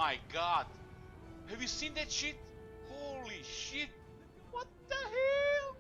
my god. Have you seen that shit? Holy shit. What the hell?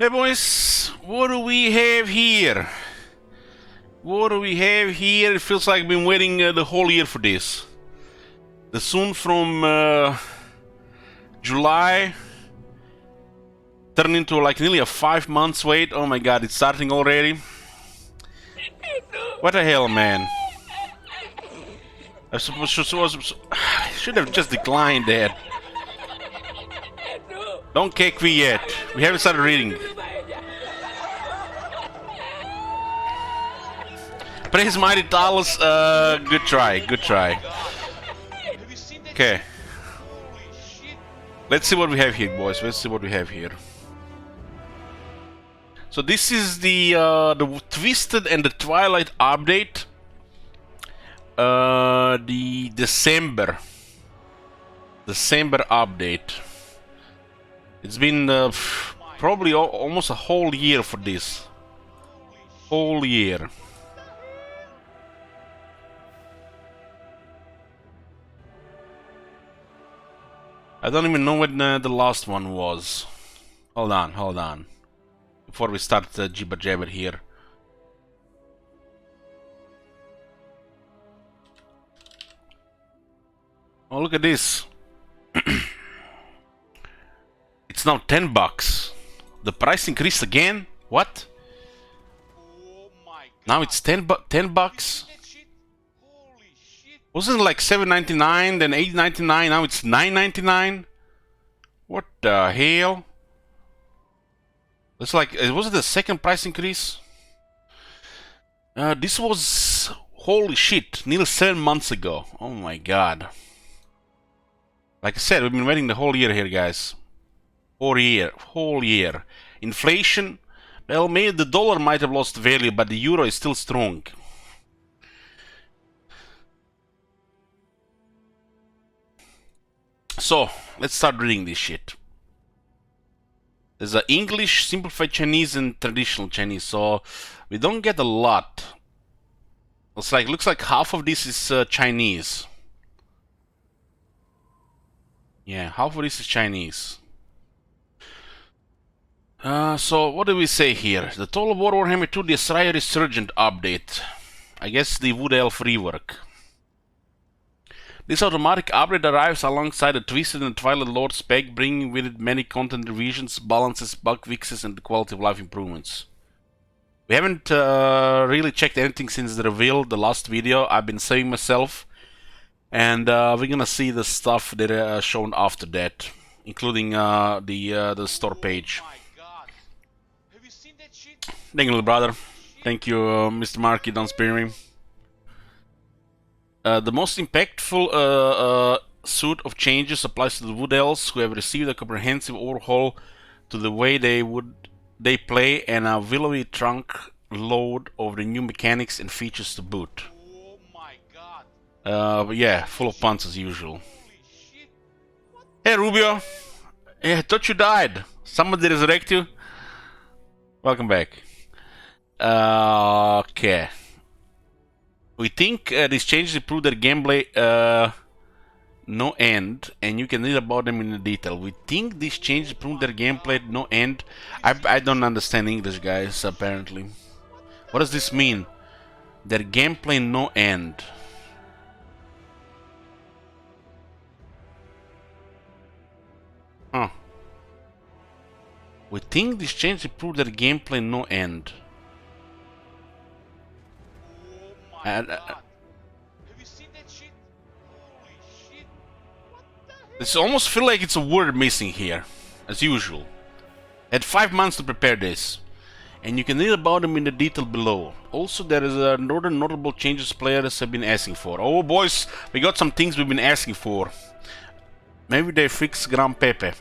Hey boys, what do we have here? What do we have here? It feels like I've been waiting the whole year for this. The Sun from July turned into like nearly a 5 months wait. Oh my god, it's starting already. What the hell, man? I should have just declined that. Don't kick me yet. We haven't started reading. Praise Mighty Talos. Good try. Good try. Okay. Let's see what we have here, boys. Let's see what we have here. So this is the Twisted and the Twilight update. The December update. It's been probably almost a whole year for this. Whole year. I don't even know when the last one was. Hold on. Before we start jibber jabber here. Oh, look at this. It's now $10. The price increased again? What? Oh my god. Now it's $10 bucks? Wasn't it like $7.99, then $8.99, now it's $9.99? What the hell? It's like, was it the second price increase? This was, holy shit, nearly 7 months ago. Oh my god. Like I said, we've been waiting the whole year here, guys. Whole year. Inflation, well, maybe the dollar might have lost value, but the euro is still strong. So, let's start reading this shit. There's English, Simplified Chinese, and Traditional Chinese, so we don't get a lot. It's like, looks like half of this is Chinese. Yeah, half of this is Chinese. So, what do we say here? The Total War Warhammer 2 The Asraya Resurgent update. I guess the Wood Elf rework. This automatic upgrade arrives alongside the Twisted and Twilight Lord spec, bringing with it many content revisions, balances, bug fixes, and quality of life improvements. We haven't really checked anything since the reveal, the last video. I've been saving myself, and we're gonna see the stuff that are shown after that, including the store page. Have you seen that shit? Thank you, little brother. Thank you, Mr. Marky. Don't spare me. The most impactful suite of changes applies to the Wood Elves, who have received a comprehensive overhaul to the way they play and a willowy trunk load of the new mechanics and features to boot. Oh my god. But yeah, full of puns as usual. Hey Rubio! Hey, I thought you died. Somebody resurrect you? Welcome back. Okay. We think these changes improve their gameplay no end, and you can read about them in detail. We think these changes improve their gameplay no end. I don't understand English, guys, apparently. What does this mean? Their gameplay no end. Huh. We think these changes improve their gameplay no end. Have you seen that shit? Holy shit. What the hell? This almost feel like it's a word missing here, as usual. Had 5 months to prepare this, and you can read about them in the detail below. Also, there is another notable changes players have been asking for. Oh boys, we got some things we've been asking for. Maybe they fixed Gran Pepe.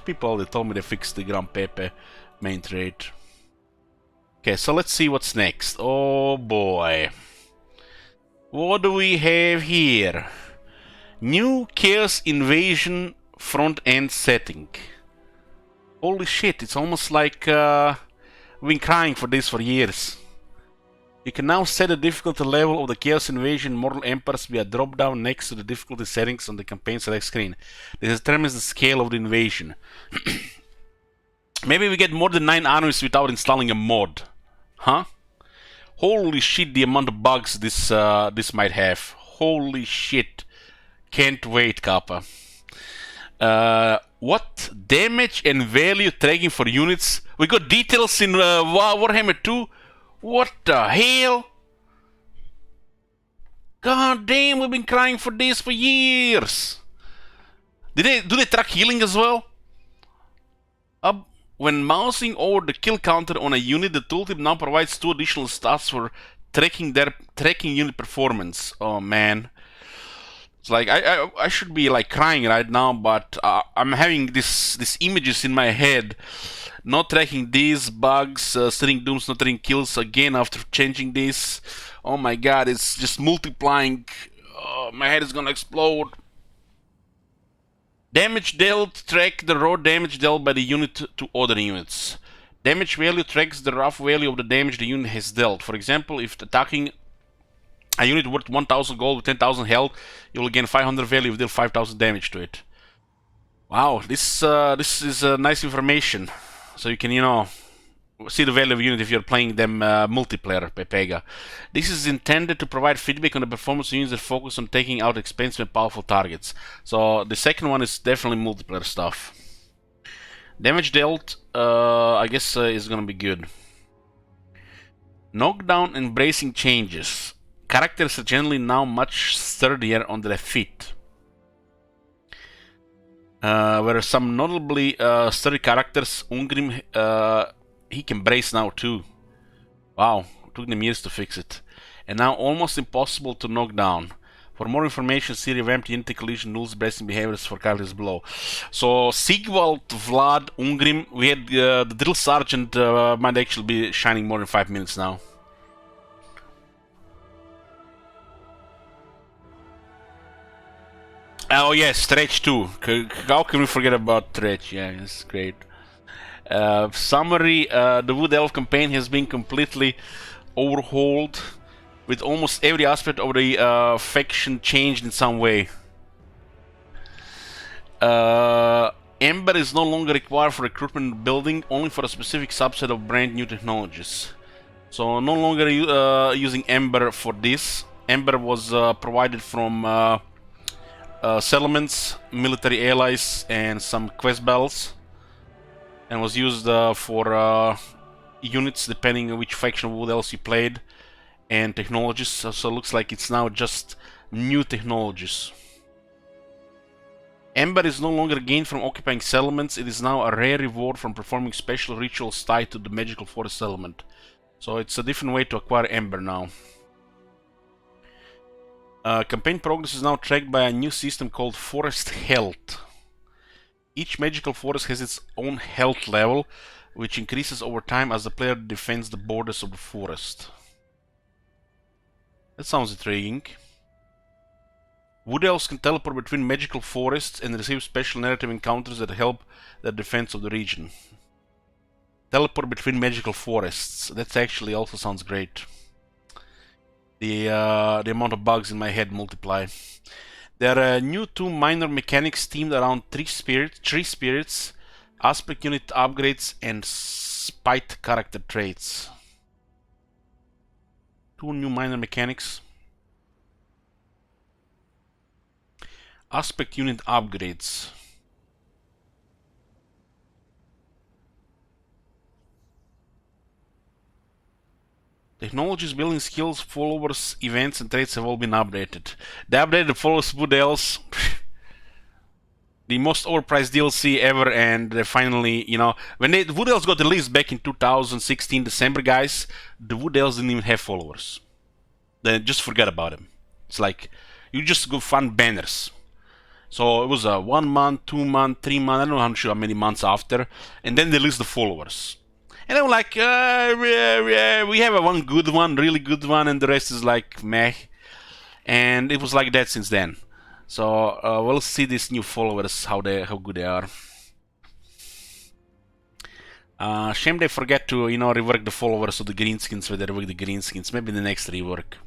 People they told me they fixed the Gran Pepe main trait. Okay, so let's see what's next. Oh boy. What do we have here? New Chaos Invasion front-end setting. Holy shit, it's almost like we've been crying for this for years. You can now set the difficulty level of the Chaos Invasion Mortal Empires via drop-down next to the difficulty settings on the campaign select screen. This determines the scale of the invasion. Maybe we get more than 9 armies without installing a mod. Huh? Holy shit, the amount of bugs this might have. Holy shit. Can't wait, Kappa. What damage and value tracking for units? We got details in Warhammer 2. What the hell? God damn, we've been crying for this for years. Do they track healing as well? When mousing over the kill counter on a unit, the tooltip now provides 2 additional stats for tracking unit performance. Oh man. It's like I should be like crying right now, but I'm having these images in my head, not tracking these bugs, setting dooms, not tracking kills again after changing this. Oh my god, it's just multiplying. Oh, my head is gonna explode. Damage dealt, track the raw damage dealt by the unit to other units. Damage value tracks the rough value of the damage the unit has dealt. For example, if attacking a unit worth 1000 gold with 10,000 health, you will gain 500 value if you deal 5000 damage to it. Wow, this is nice information. So you can, you know, see the value of a unit if you're playing them multiplayer, Pepega. This is intended to provide feedback on the performance of units that focus on taking out expensive and powerful targets. So the second one is definitely multiplayer stuff. Damage dealt, I guess is gonna be good. Knockdown and bracing changes. Characters are generally now much sturdier on their feet. Whereas some notably sturdy characters, Ungrim, he can brace now too. Wow, it took them years to fix it. And now almost impossible to knock down. For more information, see revamped Unity collision rules, bracing behaviors for characters below. So Sigvald, Vlad, Ungrim, we had the drill sergeant might actually be shining more than 5 minutes now. Oh yes, Stretch too. How can we forget about Stretch? Yeah, it's great. Summary, the Wood Elf campaign has been completely overhauled, with almost every aspect of the faction changed in some way. Ember is no longer required for recruitment and building, only for a specific subset of brand new technologies. So no longer using Ember for this. Ember was provided from settlements, military allies, and some quest battles, and was used for units depending on which faction of Wood Elves you played, and technologies. So it looks like it's now just new technologies. Ember is no longer gained from occupying settlements. It is now a rare reward from performing special rituals tied to the magical forest settlement. So it's a different way to acquire Ember now. Campaign progress is now tracked by a new system called Forest Health. Each magical forest has its own health level, which increases over time as the player defends the borders of the forest. That sounds intriguing. Wood Elves can teleport between magical forests and receive special narrative encounters that help the defense of the region. Teleport between magical forests. That actually also sounds great. The amount of bugs in my head multiply. There are new 2 minor mechanics themed around tree spirits, aspect unit upgrades, and spite character traits. 2 new minor mechanics. Aspect unit upgrades. Technologies, building skills, followers, events, and traits have all been updated. They updated the followers Wood Elves. The most overpriced DLC ever, and they finally, you know, when the Wood Elves got released back in 2016 December, guys, the Wood Elves didn't even have followers. They just forget about them. It's like, you just go fund banners. So it was a 1 month, 2 month, 3 month, I don't know how many months after, and then they list the followers. And I'm like, we have a one good one, really good one, and the rest is like meh. And it was like that since then. So we'll see these new followers, how good they are. Shame they forget to, you know, rework the followers of the greenskins, where they rework the greenskins. Maybe the next rework.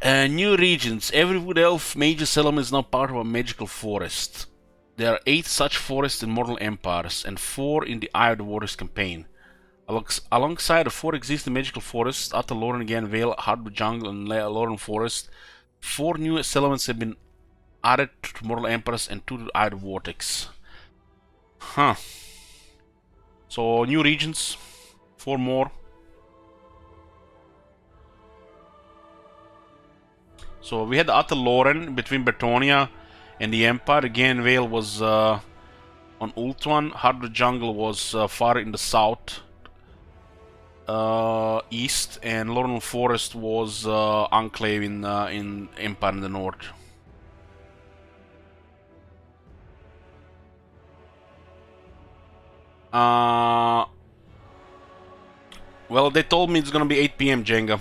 New regions. Every Wood Elf major settlement is now part of a magical forest. There are 8 such forests in Mortal Empires, and 4 in the Eye of the Waters campaign. Alongside the 4 existing magical forests, Ata Loren again, Vale, Hardwood Jungle, and Loren Forest, 4 new settlements have been added to Mortal Empress and 2 to Iron Vortex. Huh. So, new regions, 4 more. So, we had Ata Loren between Bretonia and the Empire. Again, Vale was on Ultuan. Hardwood Jungle was far in the south. East, and Loren Forest was enclave in Empire in the north. Well, they told me it's gonna be 8 p.m. Jenga.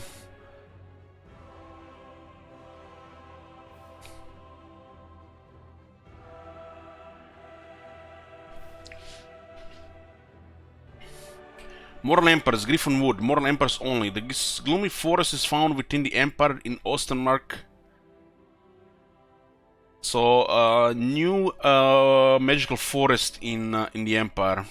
Mortal Emperors, Griffin Wood, Mortal Emperors only. The gloomy forest is found within the Empire in Ostenmark. So, new magical forest in the Empire.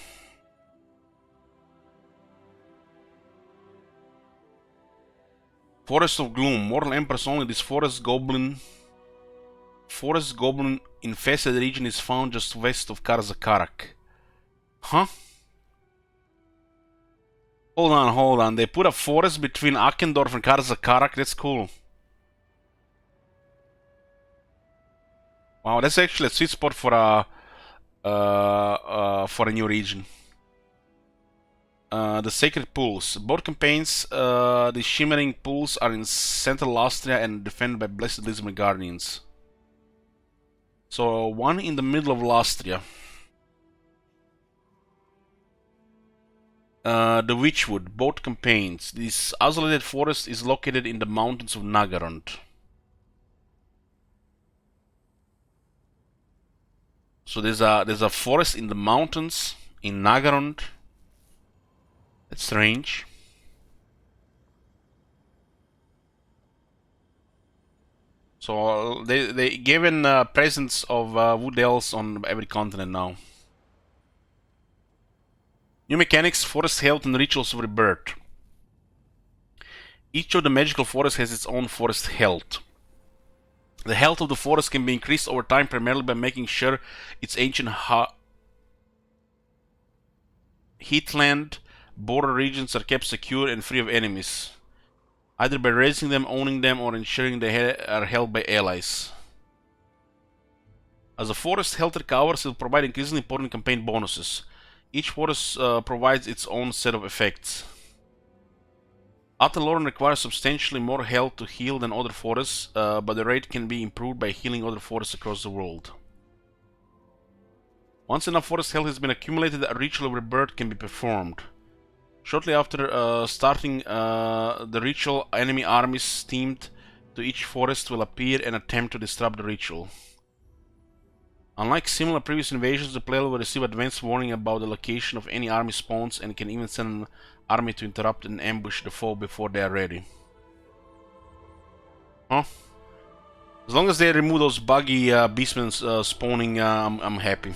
Forest of Gloom, Mortal Emperors only. This forest goblin infested region is found just west of Karzakarak. Huh? Hold on. They put a forest between Akendorf and Karzakarak. That's cool. Wow, that's actually a sweet spot for a new region. The Sacred Pools. Both campaigns, the Shimmering Pools are in Central Austria and defended by Blessed Lisbon Guardians. So, one in the middle of Austria. The Witchwood, both campaigns. This isolated forest is located in the mountains of Nagarond. So there's a forest in the mountains in Nagarond. That's strange. So they given presence of wood elves on every continent now. New mechanics, forest health and rituals of rebirth. Each of the magical forests has its own forest health. The health of the forest can be increased over time primarily by making sure its ancient heathland border regions are kept secure and free of enemies, either by raising them, owning them, or ensuring they are held by allies. As the forest health recovers, it will provide increasingly important campaign bonuses. Each forest provides its own set of effects. Ata Loren requires substantially more health to heal than other forests, but the rate can be improved by healing other forests across the world. Once enough forest health has been accumulated, a ritual of rebirth can be performed. Shortly after starting the ritual, enemy armies themed to each forest will appear and attempt to disrupt the ritual. Unlike similar previous invasions, the player will receive advance warning about the location of any army spawns and can even send an army to interrupt and ambush the foe before they are ready. Huh? As long as they remove those buggy beastmen spawning, I'm happy.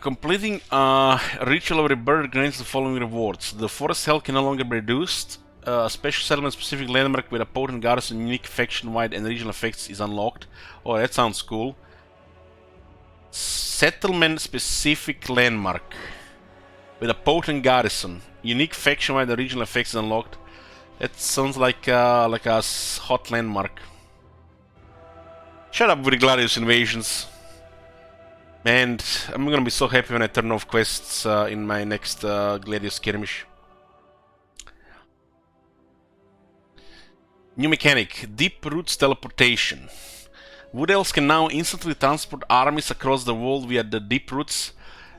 Completing Ritual of Rebirth grants the following rewards. The forest health can no longer be reduced. A special settlement-specific landmark with a potent garrison, unique faction-wide and regional effects is unlocked. Oh, that sounds cool. Settlement-specific landmark with a potent garrison, unique faction-wide and regional effects is unlocked. That sounds like a hot landmark. Shut up with the Gladius invasions. Man, I'm gonna be so happy when I turn off quests in my next Gladius skirmish. New mechanic, Deep Roots Teleportation. Wood Elves can now instantly transport armies across the world via the Deep Roots.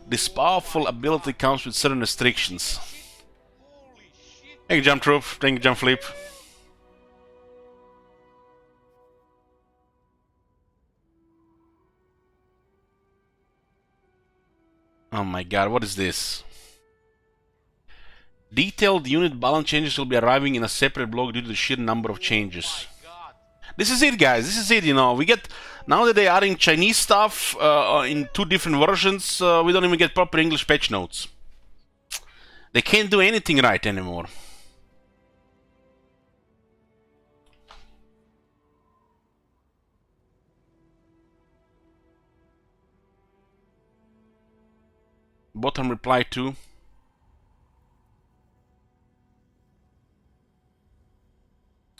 This powerful ability comes with certain restrictions. Thank you, Jump Troop. Thank you, Jump Flip. Oh my god, what is this? Detailed unit balance changes will be arriving in a separate blog due to the sheer number of changes. This is it, guys. This is it, you know. We get Now that they are adding Chinese stuff in 2 different versions, we don't even get proper English patch notes. They can't do anything right anymore. Bottom reply to.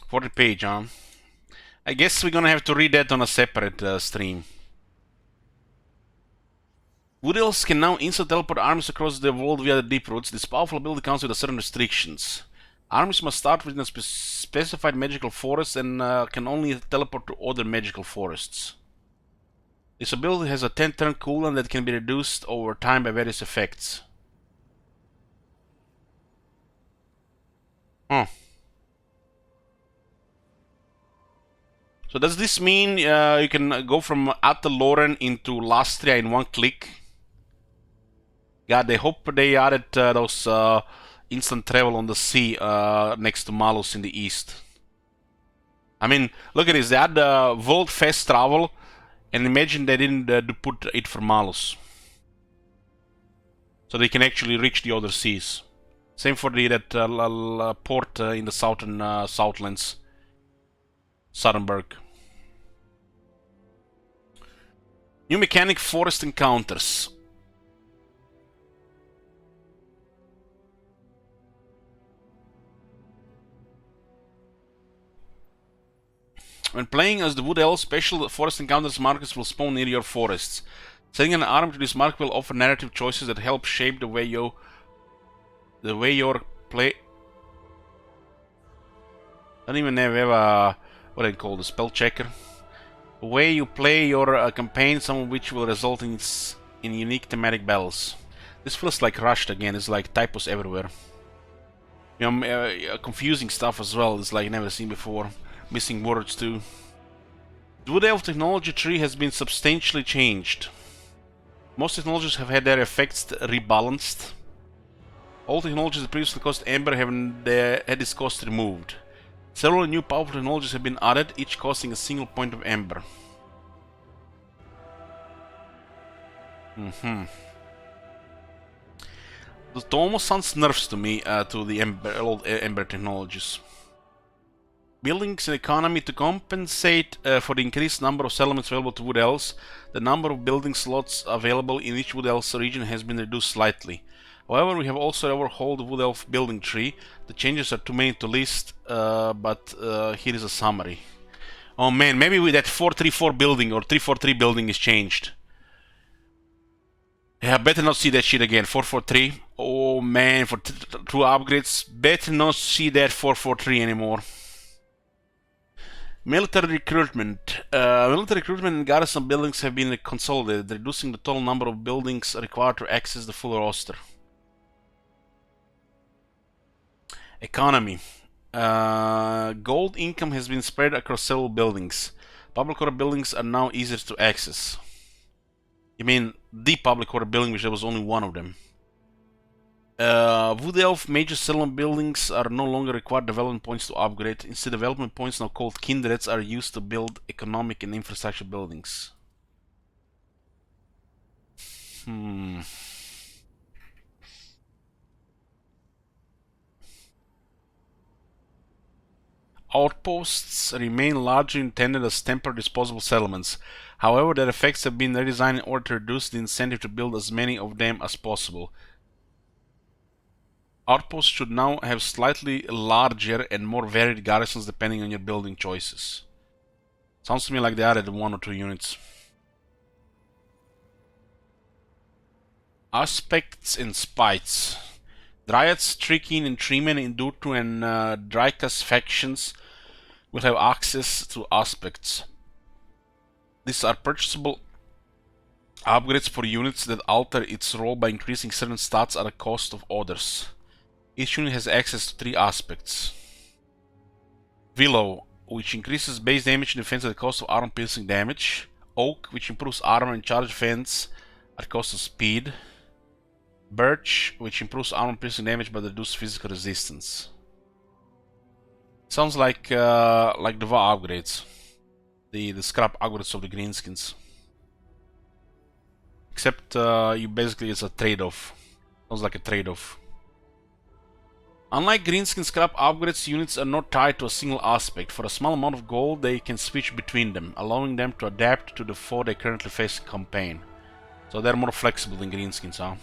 For the page, huh? I guess we're gonna have to read that on a separate stream. Wood Elves can now instant teleport armies across the world via the deep roots. This powerful ability comes with certain restrictions. Armies must start within a specified magical forest and can only teleport to other magical forests. This ability has a 10-turn cooldown that can be reduced over time by various effects. Huh. So does this mean you can go from Ataloran into Lastria in one click? God, I hope they added those instant travel on the sea next to Malus in the east. I mean, look at this. They had world fast travel, and imagine they didn't put it for Malus. So they can actually reach the other seas. Same for that port in the southern Southlands. Southernburg. New mechanic forest encounters. When playing as the Wood Elf, special forest encounters markers will spawn near your forests. Setting an arm to this mark will offer narrative choices that help shape the way your play. I don't even have a what I call the spell checker. The way you play your campaign, some of which will result in unique thematic battles. This feels like rushed again. It's like typos everywhere. You know, confusing stuff as well. It's like never seen before. Missing words too. The Wood Elf technology tree has been substantially changed. Most technologies have had their effects rebalanced. All technologies that previously cost Ember have had this cost removed. Several new powerful technologies have been added, each costing a single point of Ember. It almost sounds nerfs to me to the old Ember technologies. Buildings and economy. To compensate for the increased number of settlements available to Wood Elves, the number of building slots available in each Wood Elves region has been reduced slightly. However, we have also overhauled the Wood Elf building tree. The changes are too many to list, but here is a summary. Oh man, maybe with that 434 building or 343 building is changed. Yeah, better not see that shit again. 443. Oh man, for true upgrades, better not see that 443 anymore. Military recruitment. Military recruitment and garrison buildings have been consolidated, reducing the total number of buildings required to access the full roster. Economy. Gold income has been spread across several buildings. Public order buildings are now easier to access. You mean the public order building, which there was only one of them. Wood Elf major settlement buildings are no longer required development points to upgrade. Instead, development points, now called kindreds, are used to build economic and infrastructure buildings. Outposts remain largely intended as temporary disposable settlements. However, their effects have been redesigned in order to reduce the incentive to build as many of them as possible. Outposts should now have slightly larger and more varied garrisons depending on your building choices. Sounds to me like they added 1 or 2 units. Aspects and Spites. Dryads, Trikin, and Treemen in Durtu and Drykas factions will have access to aspects. These are purchasable upgrades for units that alter its role by increasing certain stats at the cost of others. Each unit has access to 3 aspects. Willow, which increases base damage and defense at the cost of armor-piercing damage. Oak, which improves armor and charge defense at the cost of speed. Birch, which improves armor-piercing damage but reduces physical resistance. Sounds like the VA upgrades. the scrap upgrades of the greenskins. Except you basically it's a trade-off. Sounds like a trade-off. Unlike greenskin scrap upgrades, units are not tied to a single aspect. For a small amount of gold, they can switch between them, allowing them to adapt to the foe they currently face in campaign. So they're more flexible than greenskins, huh?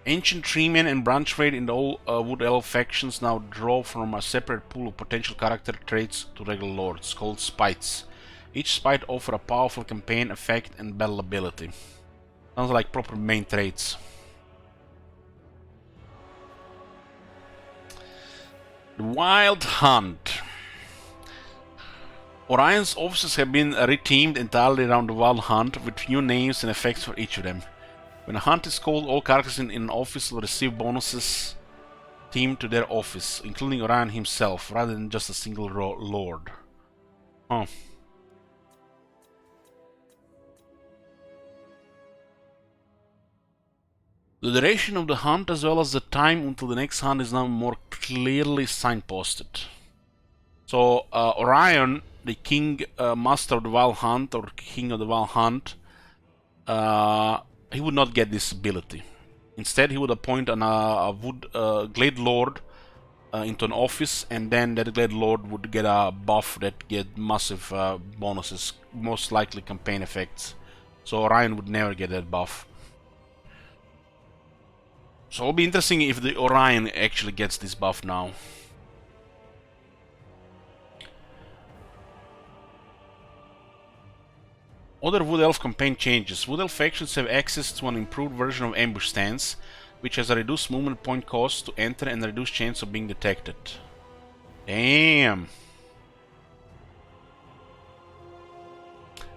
Ancient Treemen and Branch Raid in the all Wood Elf factions now draw from a separate pool of potential character traits to regular lords, called Spites. Each Spite offers a powerful campaign effect and battle ability. Sounds like proper main traits. The Wild Hunt. Orion's officers have been rethemed entirely around the Wild Hunt, with new names and effects for each of them. When a hunt is called, all characters in an office will receive bonuses themed to their office, including Orion himself, rather than just a single lord. Huh. The duration of the hunt as well as the time until the next hunt is now more clearly signposted. So Orion, the king master of the Wild Hunt, or king of the Wild Hunt, he would not get this ability. Instead, he would appoint a Glade Lord into an office, and then that Glade Lord would get a buff that get massive bonuses, most likely campaign effects. So Orion would never get that buff. So it'll be interesting if the Orion actually gets this buff now. Other Wood Elf campaign changes. Wood Elf factions have access to an improved version of Ambush Stance, which has a reduced movement point cost to enter and a reduced chance of being detected. Damn!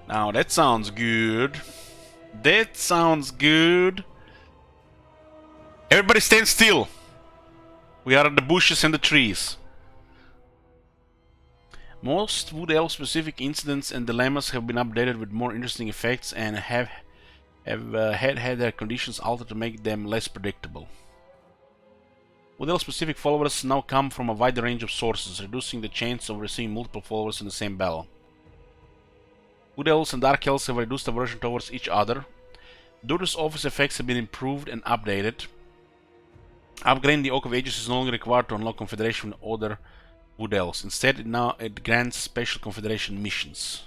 Now that sounds good. That sounds good. Everybody stand still! We are at the bushes and the trees. Most Wood Elf specific incidents and dilemmas have been updated with more interesting effects and have had their conditions altered to make them less predictable. Wood Elf specific followers now come from a wide range of sources, reducing the chance of receiving multiple followers in the same battle. Wood Elves and Dark Elves have reduced aversion towards each other. Durus office effects have been improved and updated. Upgrading the Oak of Ages is no longer required to unlock Confederation with other Wood Elves. Instead, it grants special Confederation missions.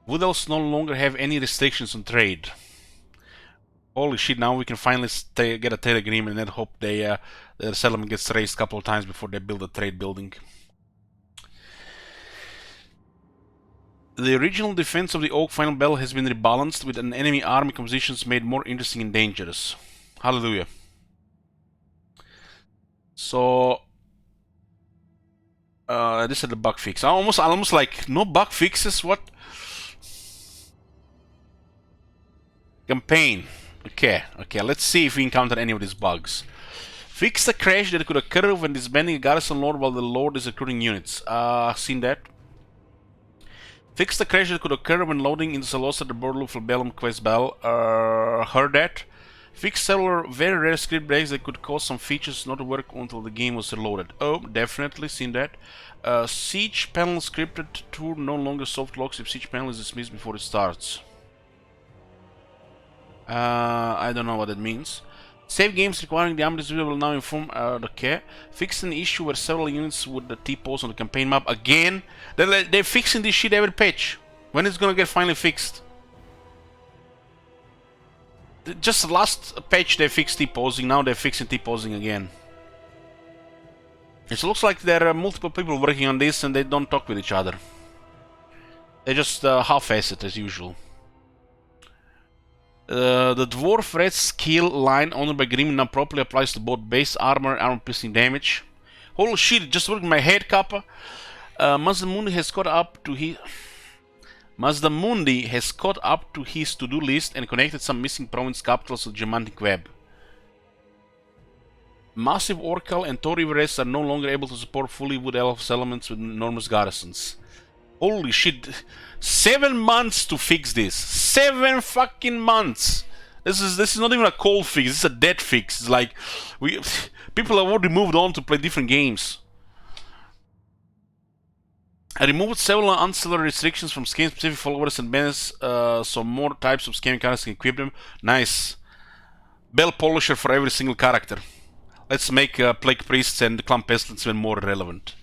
Wood Elves no longer have any restrictions on trade. Holy shit, now we can finally get a trade agreement and hope their settlement gets raised a couple of times before they build a trade building. The original defense of the Oak Final Battle has been rebalanced, with an enemy army compositions made more interesting and dangerous. Hallelujah. So this is the bug fix. Almost like no bug fixes. What? Campaign. Okay. Let's see if we encounter any of these bugs. Fix the crash that could occur when disbanding a garrison lord while the lord is recruiting units. Seen that. Fix the crash that could occur when loading into Salosa the Borderloop for Bellum quest battle. Heard that. Fix several very rare script breaks that could cause some features not to work until the game was reloaded. Oh, definitely seen that. Siege panel scripted tour no longer soft locks if siege panel is dismissed before it starts. I don't know what that means. Save games requiring the army will now inform. Okay. Fix an issue where several units would T-pose on the campaign map again. They're fixing this shit every patch. When is it gonna get finally fixed? Just the last patch they fixed T-posing, now they're fixing T-posing again. It looks like there are multiple people working on this and they don't talk with each other. They just half-ass it as usual. The Dwarf Red skill line owned by Grim now properly applies to both base armor and armor piercing damage. Holy shit, it just worked in my head, Kappa. Mazdamundi has caught up to his to-do list and connected some missing province capitals to the Gemantic Web. Massive Orcal and Tori Everest are no longer able to support fully Wood Elf settlements with enormous garrisons. Holy shit. 7 months to fix this. 7 fucking months. This is not even a cold fix, this is a dead fix. It's like people have already moved on to play different games. I removed several ancillary restrictions from scheme-specific followers and banners, so more types of scheme characters can equip them. Nice. Bell polisher for every single character. Let's make Plague Priests and Clan Pestilence even more relevant.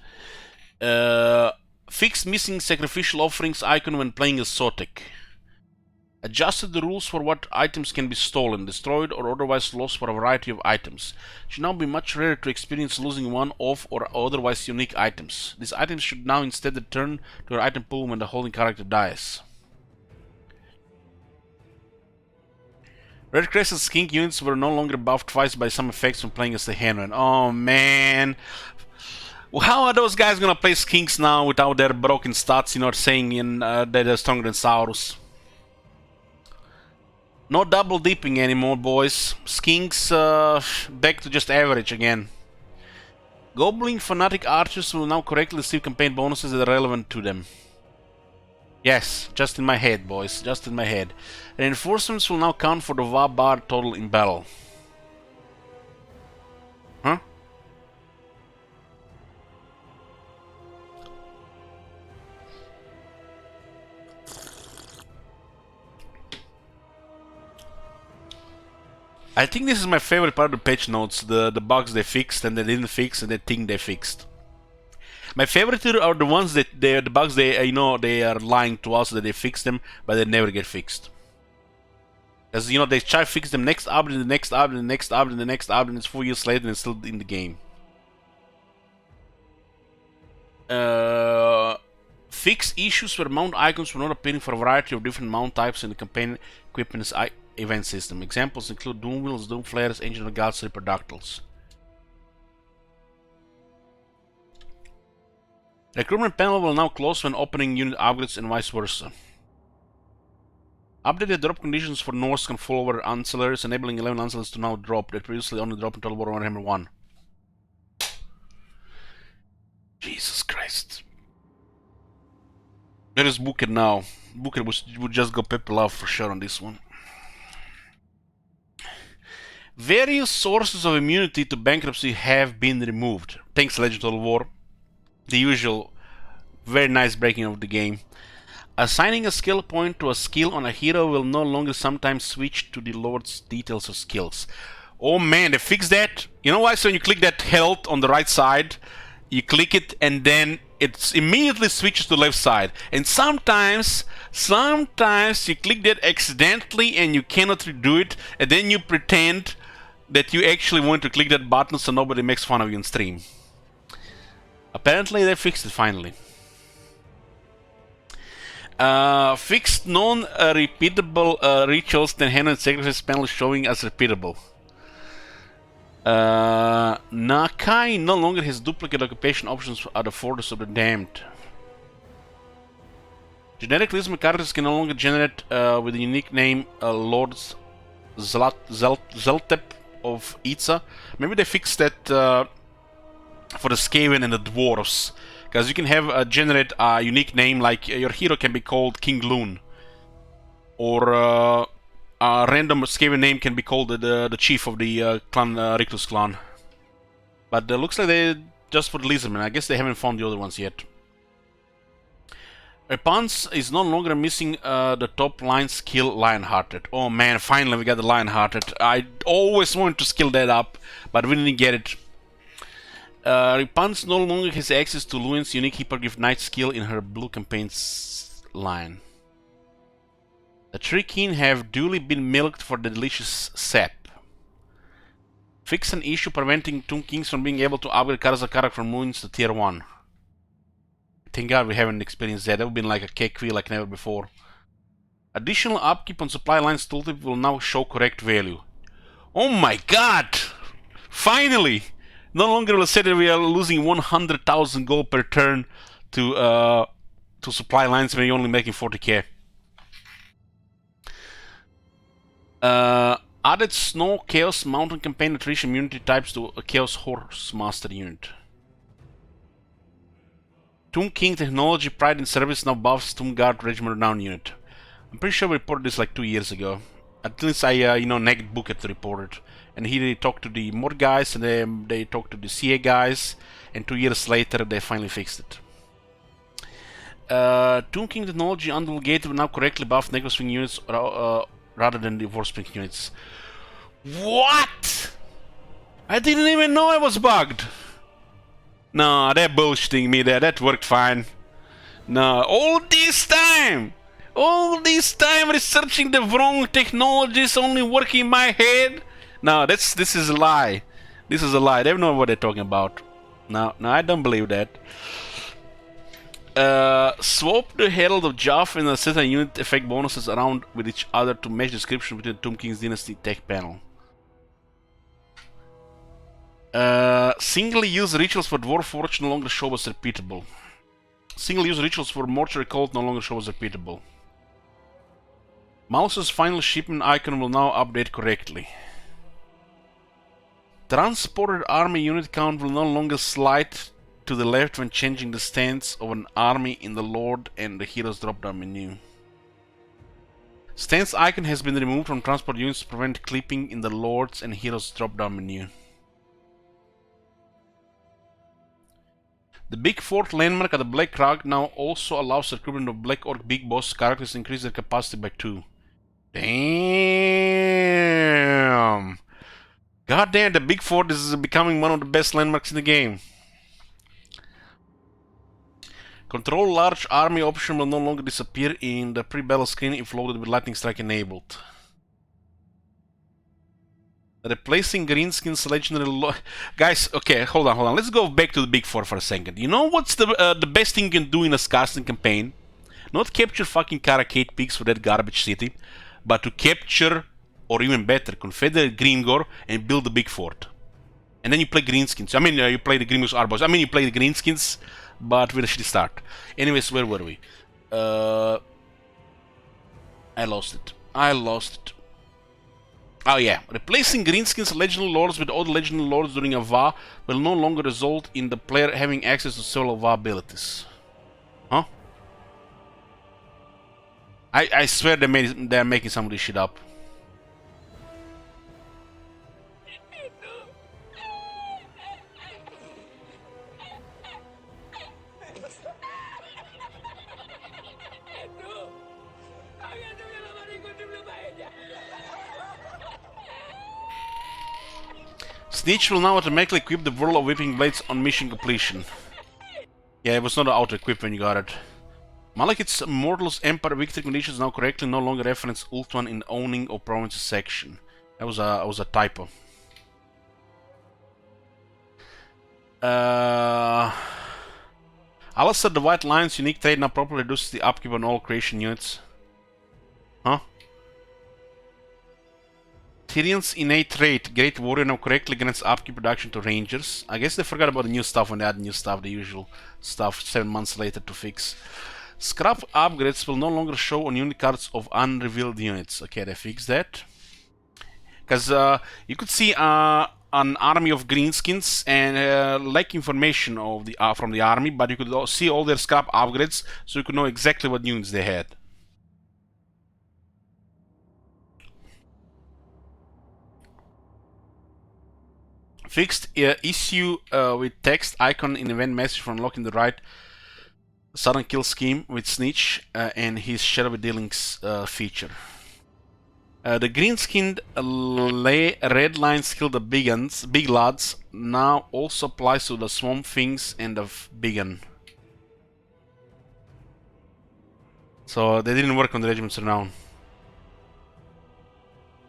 Fixed missing sacrificial offerings icon when playing as Sotek. Adjusted the rules for what items can be stolen, destroyed, or otherwise lost for a variety of items. It should now be much rarer to experience losing one of or otherwise unique items. These items should now instead return to your item pool when the holding character dies. Red Crescent skink units were no longer buffed twice by some effects when playing as the Henren. Oh man. Well, how are those guys gonna play skinks now without their broken stats, you know, saying that they're stronger than Saurus? No double dipping anymore, boys. Skinks back to just average again. Goblin Fanatic Archers will now correctly receive campaign bonuses that are relevant to them. Yes, just in my head, boys. Just in my head. Reinforcements will now count for the VA bar total in battle. Huh? I think this is my favorite part of the patch notes, the bugs they fixed and they didn't fix and the thing they fixed. My favorite are the ones that the bugs they you know they are lying to us that they fix them, but they never get fixed. As you know, they try to fix them next update, the next update, the next update, the next update, and it's 4 years later and it's still in the game. Fix issues where mount icons were not appearing for a variety of different mount types in the campaign equipment's event system. Examples include Doom Wheels, Doom Flares, Engine of Gods, Reproductals. Recruitment panel will now close when opening unit upgrades and vice versa. Updated drop conditions for Norse can fall over ancillaries, enabling 11 ancillaries to now drop that previously only dropped in Total War Warhammer 1. Jesus Christ. There is Booker now. Booker would just go Pepe Love for sure on this one. Various sources of immunity to bankruptcy have been removed. Thanks, Legend of War. The usual, very nice breaking of the game. Assigning a skill point to a skill on a hero will no longer sometimes switch to the Lord's details of skills. Oh man, they fixed that. You know why? So when you click that health on the right side, you click it and then it immediately switches to the left side. And sometimes you click that accidentally and you cannot redo it, and then you pretend that you actually want to click that button so nobody makes fun of you on stream. Apparently they fixed it finally. Fixed non-repeatable rituals then hand and sacrifice panel showing as repeatable. Nakai no longer has duplicate occupation options at the Fortress of the Damned. Generic Lism characters can no longer generate with the unique name Lord Zeltep of Itza. Maybe they fixed that for the Skaven and the Dwarves. Because you can have generate a unique name, like your hero can be called King Loon. Or a random Skaven name can be called the chief of the clan, Rictus clan. But looks like they just for the Lizardmen. I guess they haven't found the other ones yet. Repons is no longer missing the top line skill Lionhearted. Oh man, finally we got the Lionhearted. I always wanted to skill that up, but we didn't get it. Repons no longer has access to Luen's unique Hippogriff Knight skill in her blue campaign's line. The Trickin have duly been milked for the delicious sap. Fix an issue preventing Tomb Kings from being able to upgrade Karazakarak from Moons to Tier 1. Thank God we haven't experienced that. That would have been like a cake wheel like never before. Additional upkeep on supply lines tooltip will now show correct value. Oh my God! Finally! No longer will it say that we are losing 100,000 gold per turn to supply lines when you're only making 40k. Added Snow Chaos Mountain Campaign attrition immunity types to a Chaos Horse Master unit. Tomb King Technology Pride in Service now buffs Tomb Guard Regiment Renown unit. I'm pretty sure we reported this like 2 years ago. At least I nagged Booker to report it. And he they talked to the mod guys, and then they talked to the CA guys, and 2 years later they finally fixed it. Tomb King technology undelegated will now correctly buff negative swing units rather than the force swing units. What? I didn't even know I was bugged. No, they're bullshitting me there. That worked fine. No, all this time researching the wrong technologies only working in my head. No, this is a lie. This is a lie. They don't know what they're talking about. No, I don't believe that. Swap the Herald of Jaff and set a unit effect bonuses around with each other to match description within the Tomb King's Dynasty tech panel. Single-use rituals for Dwarf Forge no longer show as repeatable. Single-use rituals for Mortuary Cult no longer show as repeatable. Mouse's final shipment icon will now update correctly. Transported army unit count will no longer slide to the left when changing the stance of an army in the Lord and the Heroes drop-down menu. Stance icon has been removed from transport units to prevent clipping in the Lords and Heroes drop-down menu. The Big Fort landmark at the Black Crag now also allows recruitment of Black Orc Big Boss characters to increase their capacity by 2. Damn! God damn, the Big Fort is becoming one of the best landmarks in the game. Control large army option will no longer disappear in the pre-battle screen if loaded with Lightning Strike enabled. Replacing Greenskin's legendary guys, okay, hold on. Let's go back to the Big Four for a second. You know what's the best thing you can do in a Scarston campaign? Not capture fucking Karakate Peaks for that garbage city, but to capture, or even better, Confederate Grimgor and build the Big Fort. And then you play Greenskins. I mean, you play the Grimgor's Arbors. I mean, you play the Greenskins, but with a shitty start. Anyways, where were we? I lost it. Oh yeah, replacing Greenskin's Legendary Lords with other Legendary Lords during a VA will no longer result in the player having access to several VA abilities. Huh? I swear they're making some of this shit up. Snitch will now automatically equip the Whirl of Whipping Blades on mission completion. Yeah, it was not auto-equip when you got it. Malekith's Mortal's Empire victory conditions now correctly no longer reference Ulthuan in the owning of provinces section. That was a typo. Alistair the White Lion's unique trait now properly reduces the upkeep on all creation units. Huh? Tyrion's innate trait, Great Warrior, now correctly grants upkeep reduction to Rangers. I guess they forgot about the new stuff when they add new stuff, the usual stuff 7 months later to fix. Scrap upgrades will no longer show on unit cards of unrevealed units. Okay, they fixed that. Because you could see an army of greenskins and lack information of the from the army, but you could see all their scrap upgrades, so you could know exactly what units they had. Fixed issue with text icon in event message for unlocking the right sudden kill scheme with Snitch and his shadowy dealings feature. The green-skinned red lines kill the big lads now also applies to the Swamp Things and the Biggin. So they didn't work on the regiments renown.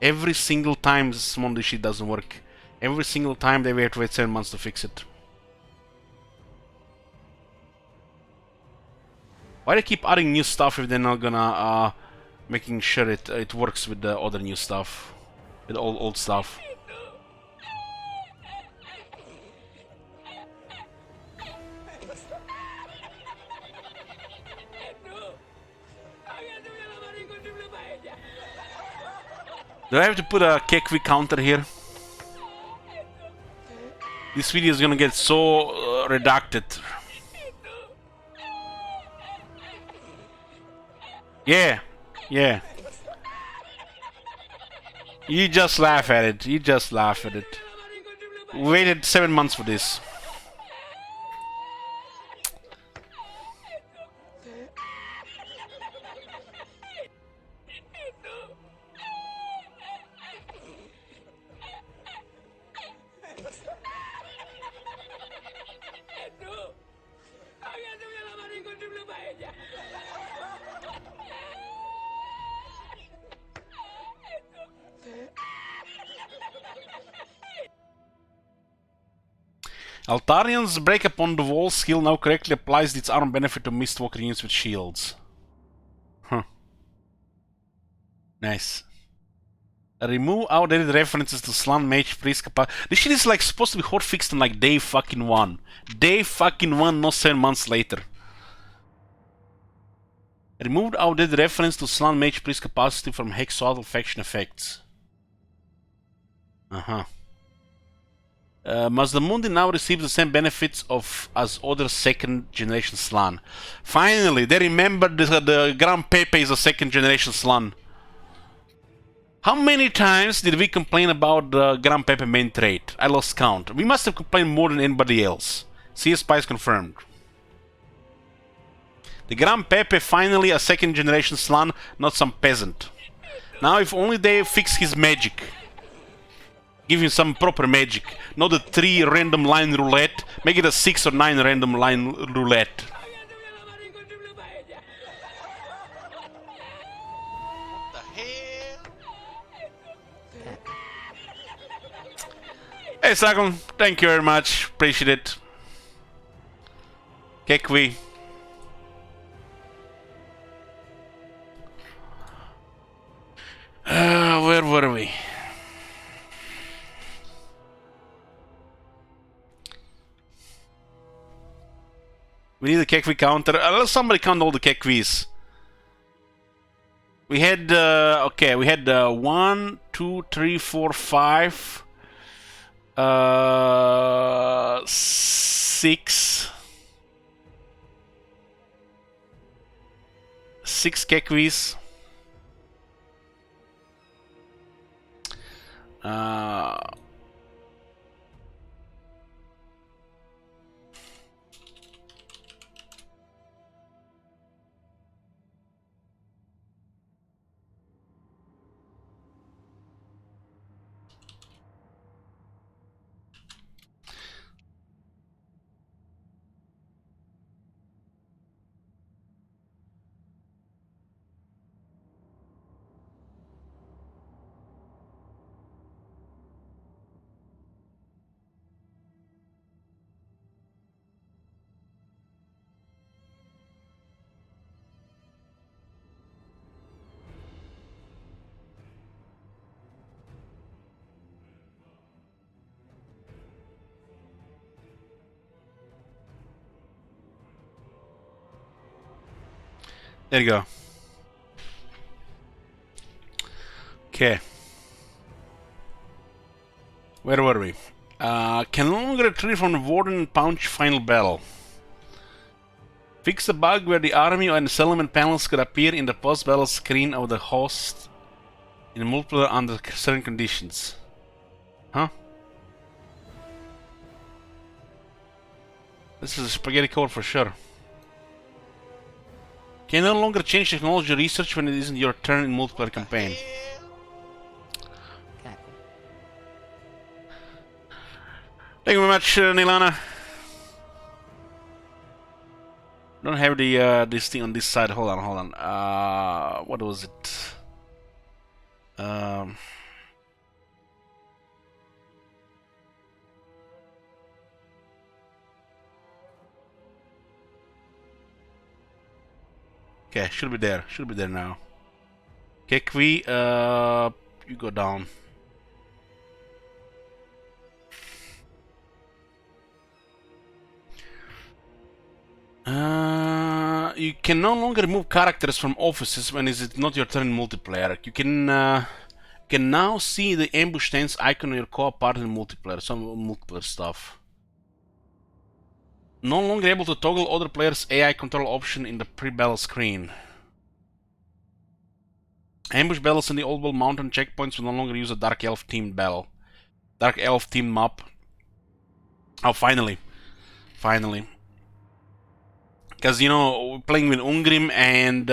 Every single time this Monday shit doesn't work. Every single time they have to wait 7 months to fix it. Why they keep adding new stuff if they're not gonna making sure it works with the other new stuff, with the old stuff? Do I have to put a Kekwi counter here? This video is gonna get so redacted. Yeah. You just laugh at it. We waited 7 months for this. Altarian's break upon the wall skill now correctly applies its arm benefit to Mistwalker units with shields. Huh. Nice. Remove outdated references to Slan Mage Priest capacity. This shit is like supposed to be hotfixed on like day fucking 1. Day fucking 1, not 7 months later. Removed outdated reference to Slan Mage Priest capacity from Hexuadal faction effects. Uh-huh. Mazdamundi now receives the same benefits of as other second generation Slan. Finally, they remembered the Grand Pepe is a second generation Slan. How many times did we complain about the Grand Pepe main trait? I lost count. We must have complained more than anybody else. CS Spice confirmed. The Grand Pepe finally a second generation Slan, not some peasant. Now if only they fix his magic. Give him some proper magic. Not a 3 random line roulette. Make it a 6 or 9 random line roulette. What the hell? Hey Sagon, thank you very much. Appreciate it. Kekwi. Where were we? We need a Kekwi counter. Let somebody count all the Kekwis. We had, okay, we had 1, 2, 3, 4, 5, 6. 6 Kekwis. There you go. Okay. Where were we? Can no longer retrieve from the Warden and Punch final battle. Fix the bug where the army and settlement panels could appear in the post-battle screen of the host in multiplayer under certain conditions. Huh? This is a spaghetti code for sure. Can no longer change technology research when it isn't your turn in multiplayer campaign. Thank you very much, Nilana. Don't have the this thing on this side. Hold on. What was it? Okay, should be there. Should be there now. Kekwi, you go down. You can no longer remove characters from offices when it's not your turn in multiplayer. You can now see the ambush stance icon on your co-op partner in multiplayer. Some multiplayer stuff. No longer able to toggle other players' AI control option in the pre-battle screen. Ambush battles in the Old World Mountain checkpoints will no longer use a Dark Elf themed battle. Dark Elf themed map. Oh, finally. Finally. Because, you know, we're playing with Ungrim and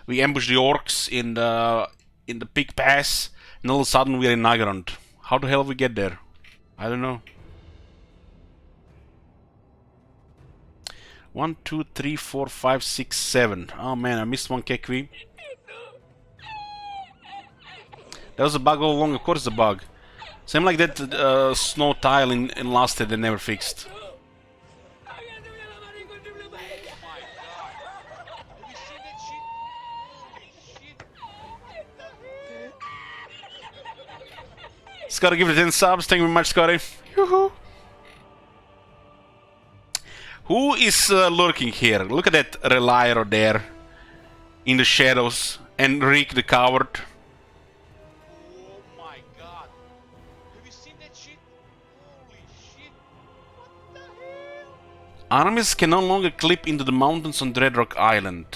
we ambushed the orcs in the Pig Pass, and all of a sudden we're in Nagrand. How the hell did we get there? I don't know. 1, 2, 3, 4, 5, 6, 7. Oh man, I missed one Kekwi. That was a bug all along, of course it's a bug. Same like that snow tile in Lasted they never fixed. Scotty, give it 10 subs. Thank you very much, Scotty. Yoo-hoo. Who is lurking here? Look at that Relier there in the shadows, and Rick the coward. Oh my god. Have you seen that shit? Holy shit. What the hell? Armies can no longer clip into the mountains on Dreadrock Island.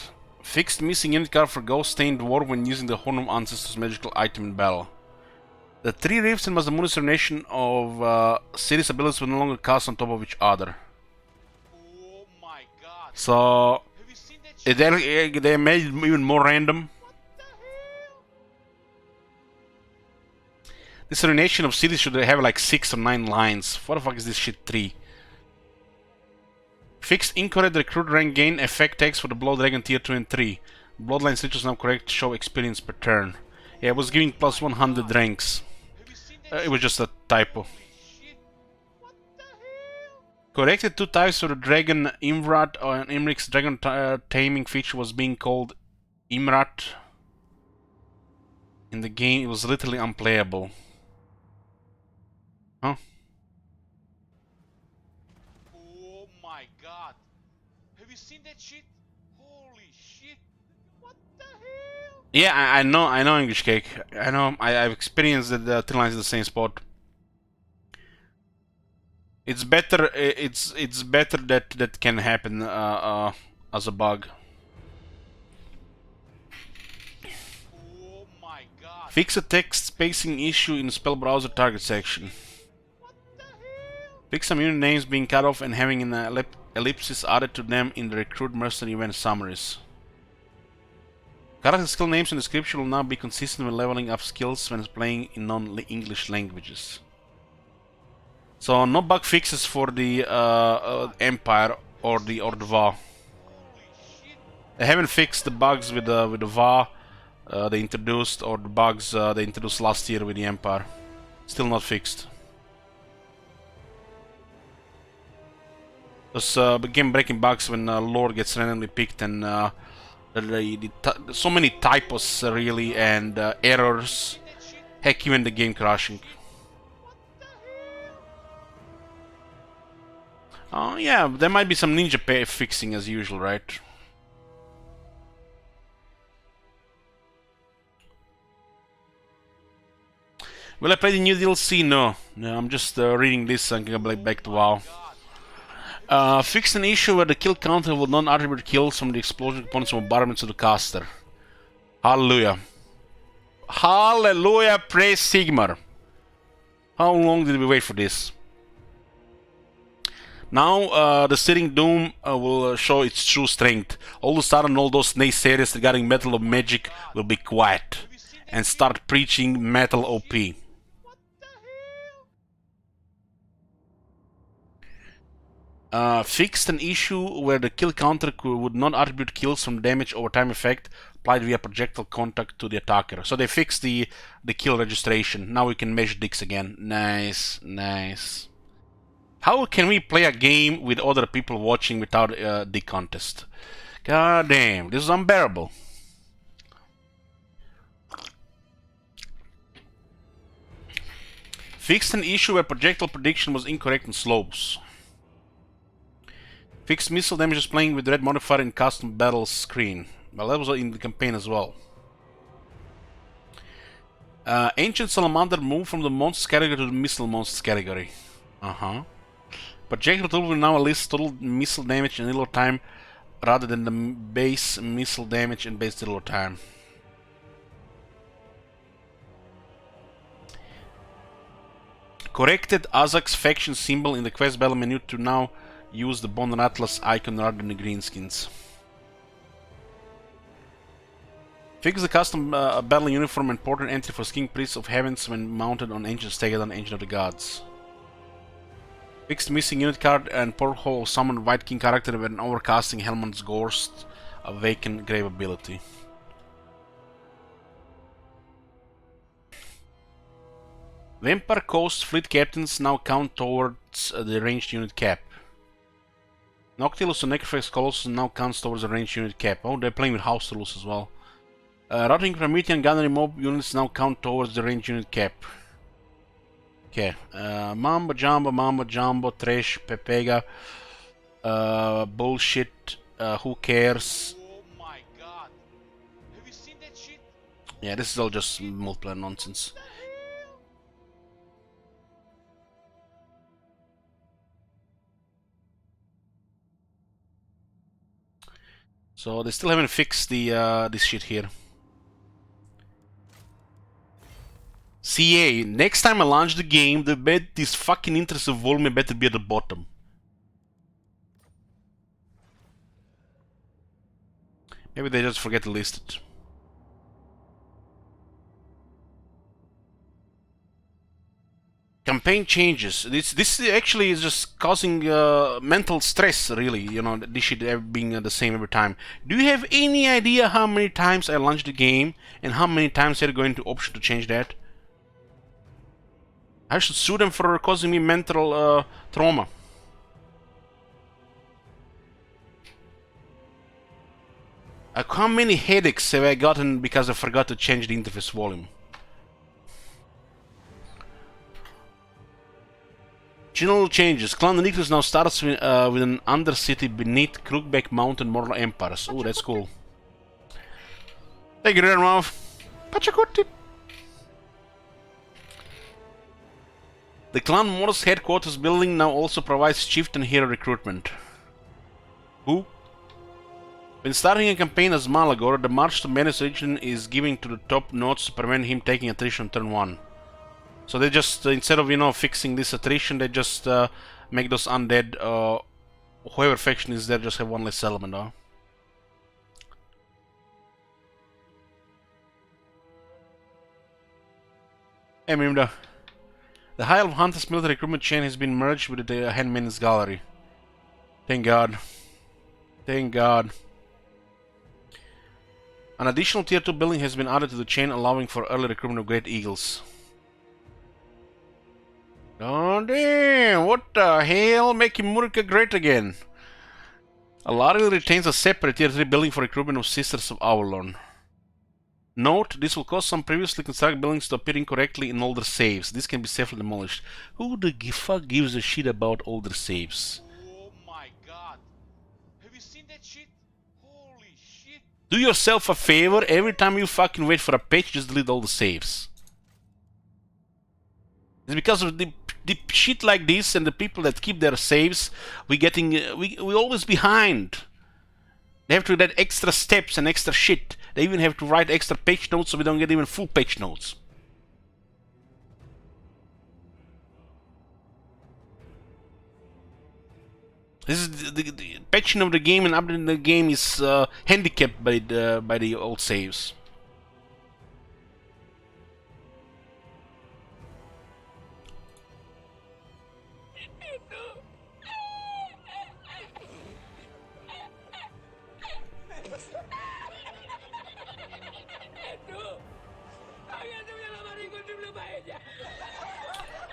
Fixed missing unit card for Ghost Stained War when using the Horn of Ancestors magical item in battle. The 3 rifts and Masamune's Serenation of cities abilities will no longer cast on top of each other. Oh my god. So Have you seen that shit? they made it even more random. What the hell? This Serenation of cities should have like 6 or 9 lines. What the fuck is this shit 3? Fixed incorrect recruit rank gain effect text for the Blood Dragon tier 2 and 3. Bloodline rituals now correct show experience per turn. Yeah, I was giving plus 100 ranks. Have you seen that It was just a typo. Holy shit. What the hell? Corrected 2 types for the Dragon Imrat and Imric's Dragon Taming feature was being called Imrat. In the game, it was literally unplayable. Huh? Oh my god. Have you seen that shit? Holy shit. What the hell? Yeah, I know English Cake. I know, I've experienced that the 3 lines in the same spot. It's better, it's better that can happen as a bug. Oh my god. Fix a text spacing issue in spell browser target section. What the hell? Fix some unit names being cut off and having an ellipsis added to them in the recruit mercenary event summaries. Character skill names and description will now be consistent with leveling up skills when playing in non-English languages. So no bug fixes for the Empire or the VA. Holy shit. They haven't fixed the bugs with the VA they introduced, or the bugs they introduced last year with the Empire. Still not fixed. Those game-breaking bugs when lore gets randomly picked and so many typos really and errors. That shit? Heck, even the game crashing. What the hell? Oh yeah, there might be some ninja fixing as usual, right? Will I play the new DLC? No, I'm just reading this and going back to WoW. Fixed an issue where the kill counter will non-attribute kills from the explosion components from bombardment to the caster. Hallelujah. Hallelujah, praise Sigmar. How long did we wait for this? Now the Sitting Doom will show its true strength. All of a sudden all those naysayers regarding Metal of Magic will be quiet and start preaching Metal OP. What the hell? Fixed an issue where the kill counter would not attribute kills from damage over time effect applied via projectile contact to the attacker. So they fixed the kill registration. Now we can measure dicks again. Nice, nice. How can we play a game with other people watching without a dick contest? God damn, this is unbearable. Fixed an issue where projectile prediction was incorrect in slopes. Fixed missile damage is playing with red modifier in custom battle screen. Well, that was in the campaign as well. Ancient Salamander moved from the monsters category to the missile monsters category. Projectile tool will now list total missile damage and reload time rather than the base missile damage and base reload time. Corrected Azak's faction symbol in the quest battle menu to now use the Bond and Atlas icon rather than the greenskins. Fix the custom battle uniform and portrait entry for King Priest of Heavens when mounted on Ancient Stegadon, Ancient of the Gods. Fixed missing unit card and porthole summon White King character when overcasting Helmand's Ghost, Awaken Grave ability. Vampire Coast fleet captains now count towards the ranged unit cap. Noctilus and Necrofax Colossus now counts towards the ranged unit cap. Oh, they're playing with House rules as well. Routing Promethean Gunnery Mob units now count towards the ranged unit cap. Okay. Mambo Jumbo, Trash, Pepega. Bullshit. Who cares? Oh my god. Have you seen that shit? Yeah, this is all just multiplayer nonsense. What the hell? So they still haven't fixed the this shit here. CA, next time I launch the game, this fucking interest of volume better be at the bottom. Maybe they just forget to list it. Campaign changes. This actually is just causing mental stress, really. You know, this shit being the same every time. Do you have any idea how many times I launched the game and how many times they're going to option to change that? I should sue them for causing me mental trauma. How many headaches have I gotten because I forgot to change the interface volume? General changes. Clan Nicholas now starts with an undercity beneath Crookback Mountain Mortal Empires. Oh, that's cool. Thank you, Redmouth. Pachakuti. The Clan Morris headquarters building now also provides chieftain hero recruitment. Who? When starting a campaign as Malagor, the March to Menace region is given to the top nodes to prevent him taking attrition on turn 1. So they just, instead of, you know, fixing this attrition, they just make those undead, whoever faction is there, just have one less settlement, huh? Hey, Mimda. The High Elf Hunters military recruitment chain has been merged with the Handmaid's Gallery. Thank God. Thank God. An additional tier 2 building has been added to the chain, allowing for early recruitment of Great Eagles. Oh damn, what the hell? Making Murica great again. Alariel retains a separate tier 3 building for recruitment of Sisters of Avalon. Note, this will cause some previously constructed buildings to appear incorrectly in older saves. This can be safely demolished. Who the fuck gives a shit about older saves? Oh my god. Have you seen that shit? Holy shit. Do yourself a favor, every time you fucking wait for a patch, just delete all the saves. It's because of the shit like this and the people that keep their saves, we always behind. They have to do that extra steps and extra shit. They even have to write extra page notes so we don't get even full page notes. This is the patching of the game and updating the game is handicapped by the old saves.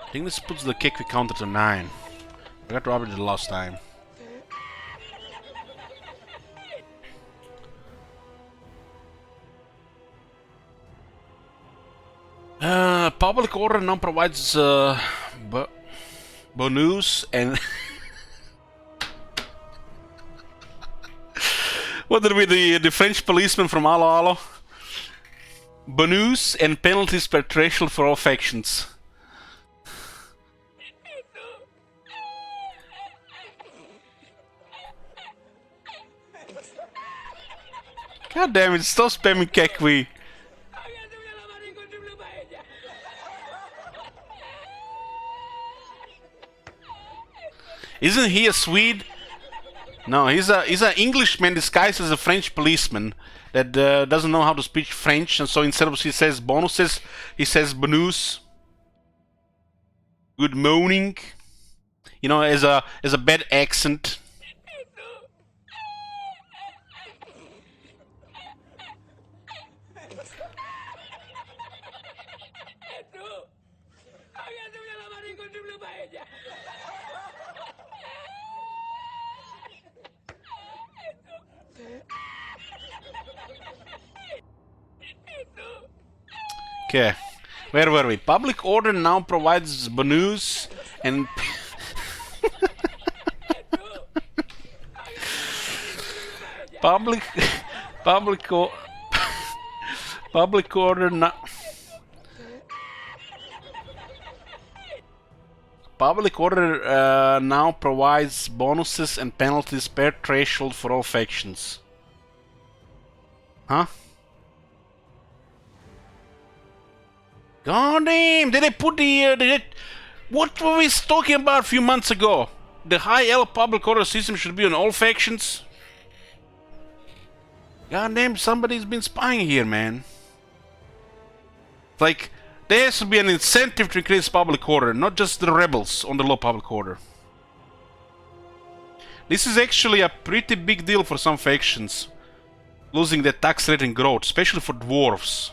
I think this puts the Kekwi counter to 9. I got to update it the last time. Public order now provides bonus and what did we the French policeman from Alo Alo? Bonus and penalties per threshold for all factions. God damn it, stop spamming Kekwi. Isn't he a Swede? No, he's an Englishman disguised as a French policeman that doesn't know how to speak French, and so instead of he says bonuses, he says bonus. Good morning. You know, as a bad accent. Okay, Where were we? Public order now provides bonus and public public o- public order now public order now provides bonuses and penalties per threshold for all factions. Huh? God damn! Did they put the what were we talking about a few months ago? The high L public order system should be on all factions. God damn! Somebody's been spying here, man. Like, there has to be an incentive to increase public order, not just the rebels on the low public order. This is actually a pretty big deal for some factions, losing their tax rate and growth, especially for dwarves.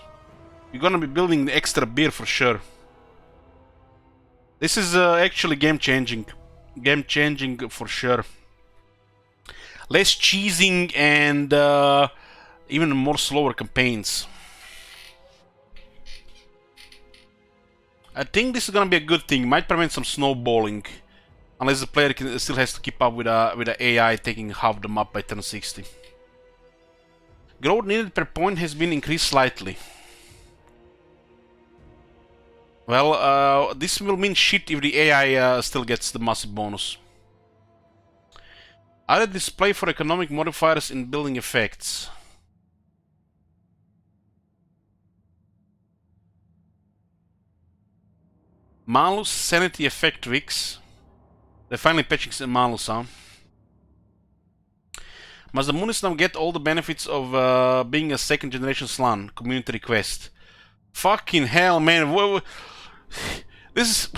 You're gonna be building the extra beer for sure. This is actually game changing for sure. Less cheesing and even more slower campaigns. I think this is gonna be a good thing. Might prevent some snowballing, unless the player still has to keep up with the AI taking half the map by turn 60. Growth needed per point has been increased slightly. Well, this will mean shit if the AI still gets the massive bonus. Added display for economic modifiers in building effects. Malus Sanity Effect Wix. They're finally patching Malus, huh? Must the Munis now get all the benefits of being a second generation Slan? Community request. Fucking hell, man. This is...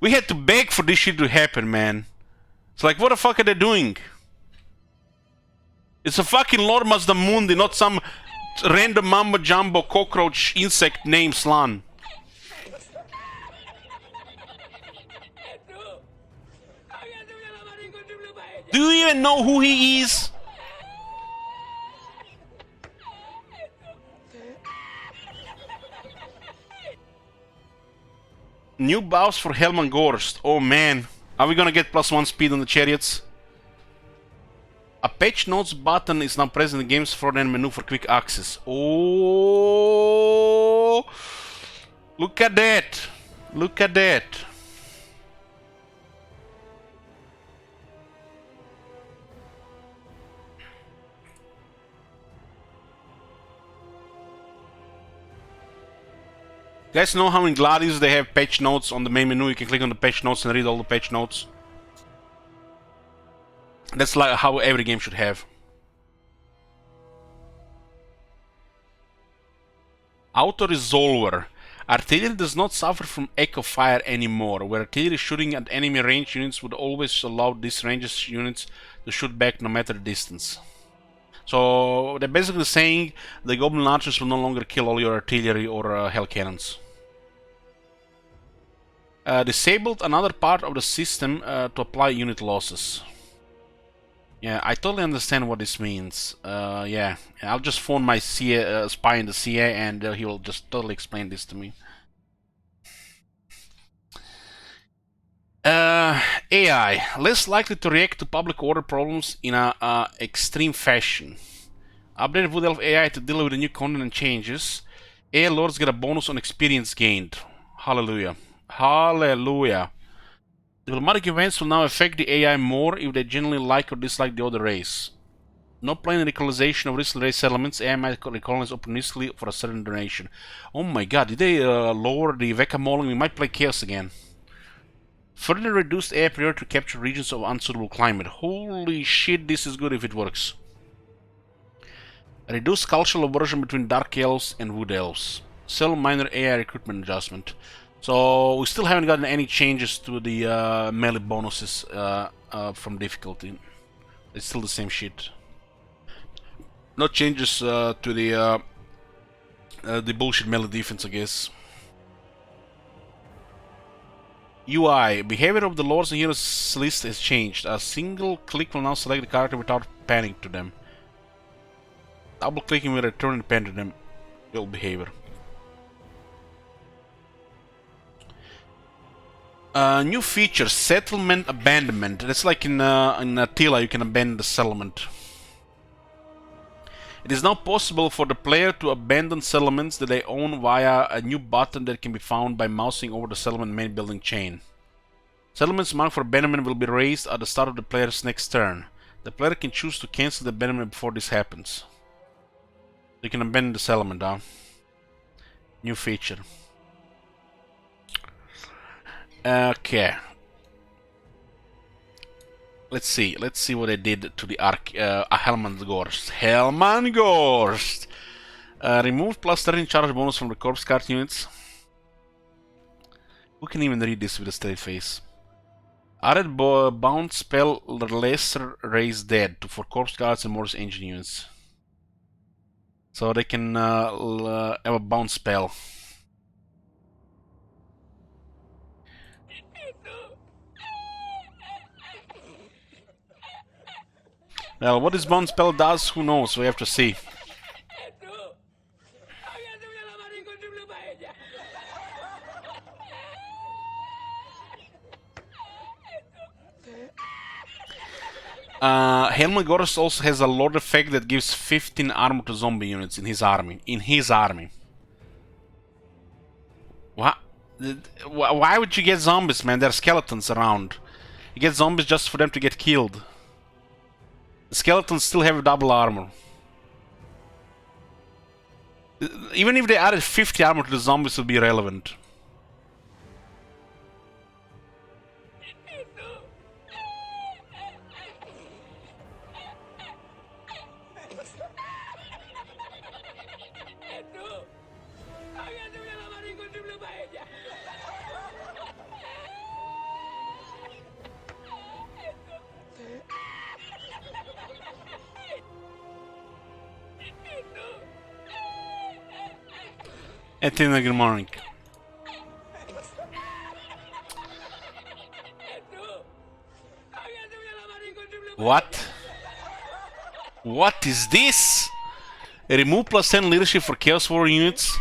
We had to beg for this shit to happen, man. It's like, what the fuck are they doing? It's a fucking Lord Mazda Mundi, not some random mambo jumbo cockroach insect named Slan. Do you even know who he is? New buffs for Helman Gorst. Oh man. Are we gonna get +1 speed on the chariots? A patch notes button is now present in the game's front-end menu for quick access. Oh! Look at that! Look at that! You guys know how in Gladius they have patch notes on the main menu? You can click on the patch notes and read all the patch notes. That's like how every game should have. Auto Resolver. Artillery does not suffer from echo fire anymore, where artillery shooting at enemy range units would always allow these ranges units to shoot back no matter the distance. So they're basically saying the Goblin Archers will no longer kill all your artillery or Hell Cannons. Disabled another part of the system to apply unit losses. Yeah, I totally understand what this means. Yeah, I'll just phone my CA, spy in the CA and he will just totally explain this to me. AI, less likely to react to public order problems in a extreme fashion. Updated Wood Elf AI to deal with the new content and changes. AI lords get a bonus on experience gained. Hallelujah. Hallelujah. Diplomatic events will now affect the AI more if they generally like or dislike the other race. No plain recolonization of recent race settlements. AI might recolonize opportunistically for a certain duration. Oh my god, did they lower the Vecca Mauling? We might play Chaos again. Further reduced AI priority to capture regions of unsuitable climate. Holy shit, this is good if it works. Reduced cultural aversion between Dark Elves and Wood Elves. Several minor AI recruitment adjustment. So we still haven't gotten any changes to the melee bonuses from difficulty. It's still the same shit. No changes to the bullshit melee defense, I guess. UI. Behavior of the Lords and Heroes list has changed. A single click will now select the character without panning to them. Double clicking will return and pan to them. Build behavior. New feature, settlement abandonment. That's like in Attila, you can abandon the settlement. It is now possible for the player to abandon settlements that they own via a new button that can be found by mousing over the settlement main building chain. Settlements marked for abandonment will be raised at the start of the player's next turn. The player can choose to cancel the abandonment before this happens. You can abandon the settlement, huh? New feature. Okay. Let's see what they did to the Helmangorst. Helmangorst! Remove plus 13 charge bonus from the corpse card units. Who can even read this with a straight face? Added bound spell lesser raise dead for corpse guards and Morris engine units. So they can have a bound spell. Well, what this bound spell does, who knows? We have to see. Helmangorst also has a lord effect that gives 15 armor to zombie units in his army. What? Why would you get zombies, man? There are skeletons around. You get zombies just for them to get killed. The skeletons still have double armor. Even if they added 50 armor to the zombies, it would be irrelevant. Athena, good morning. What? What is this? Remove plus 10 leadership for Chaos Warrior units.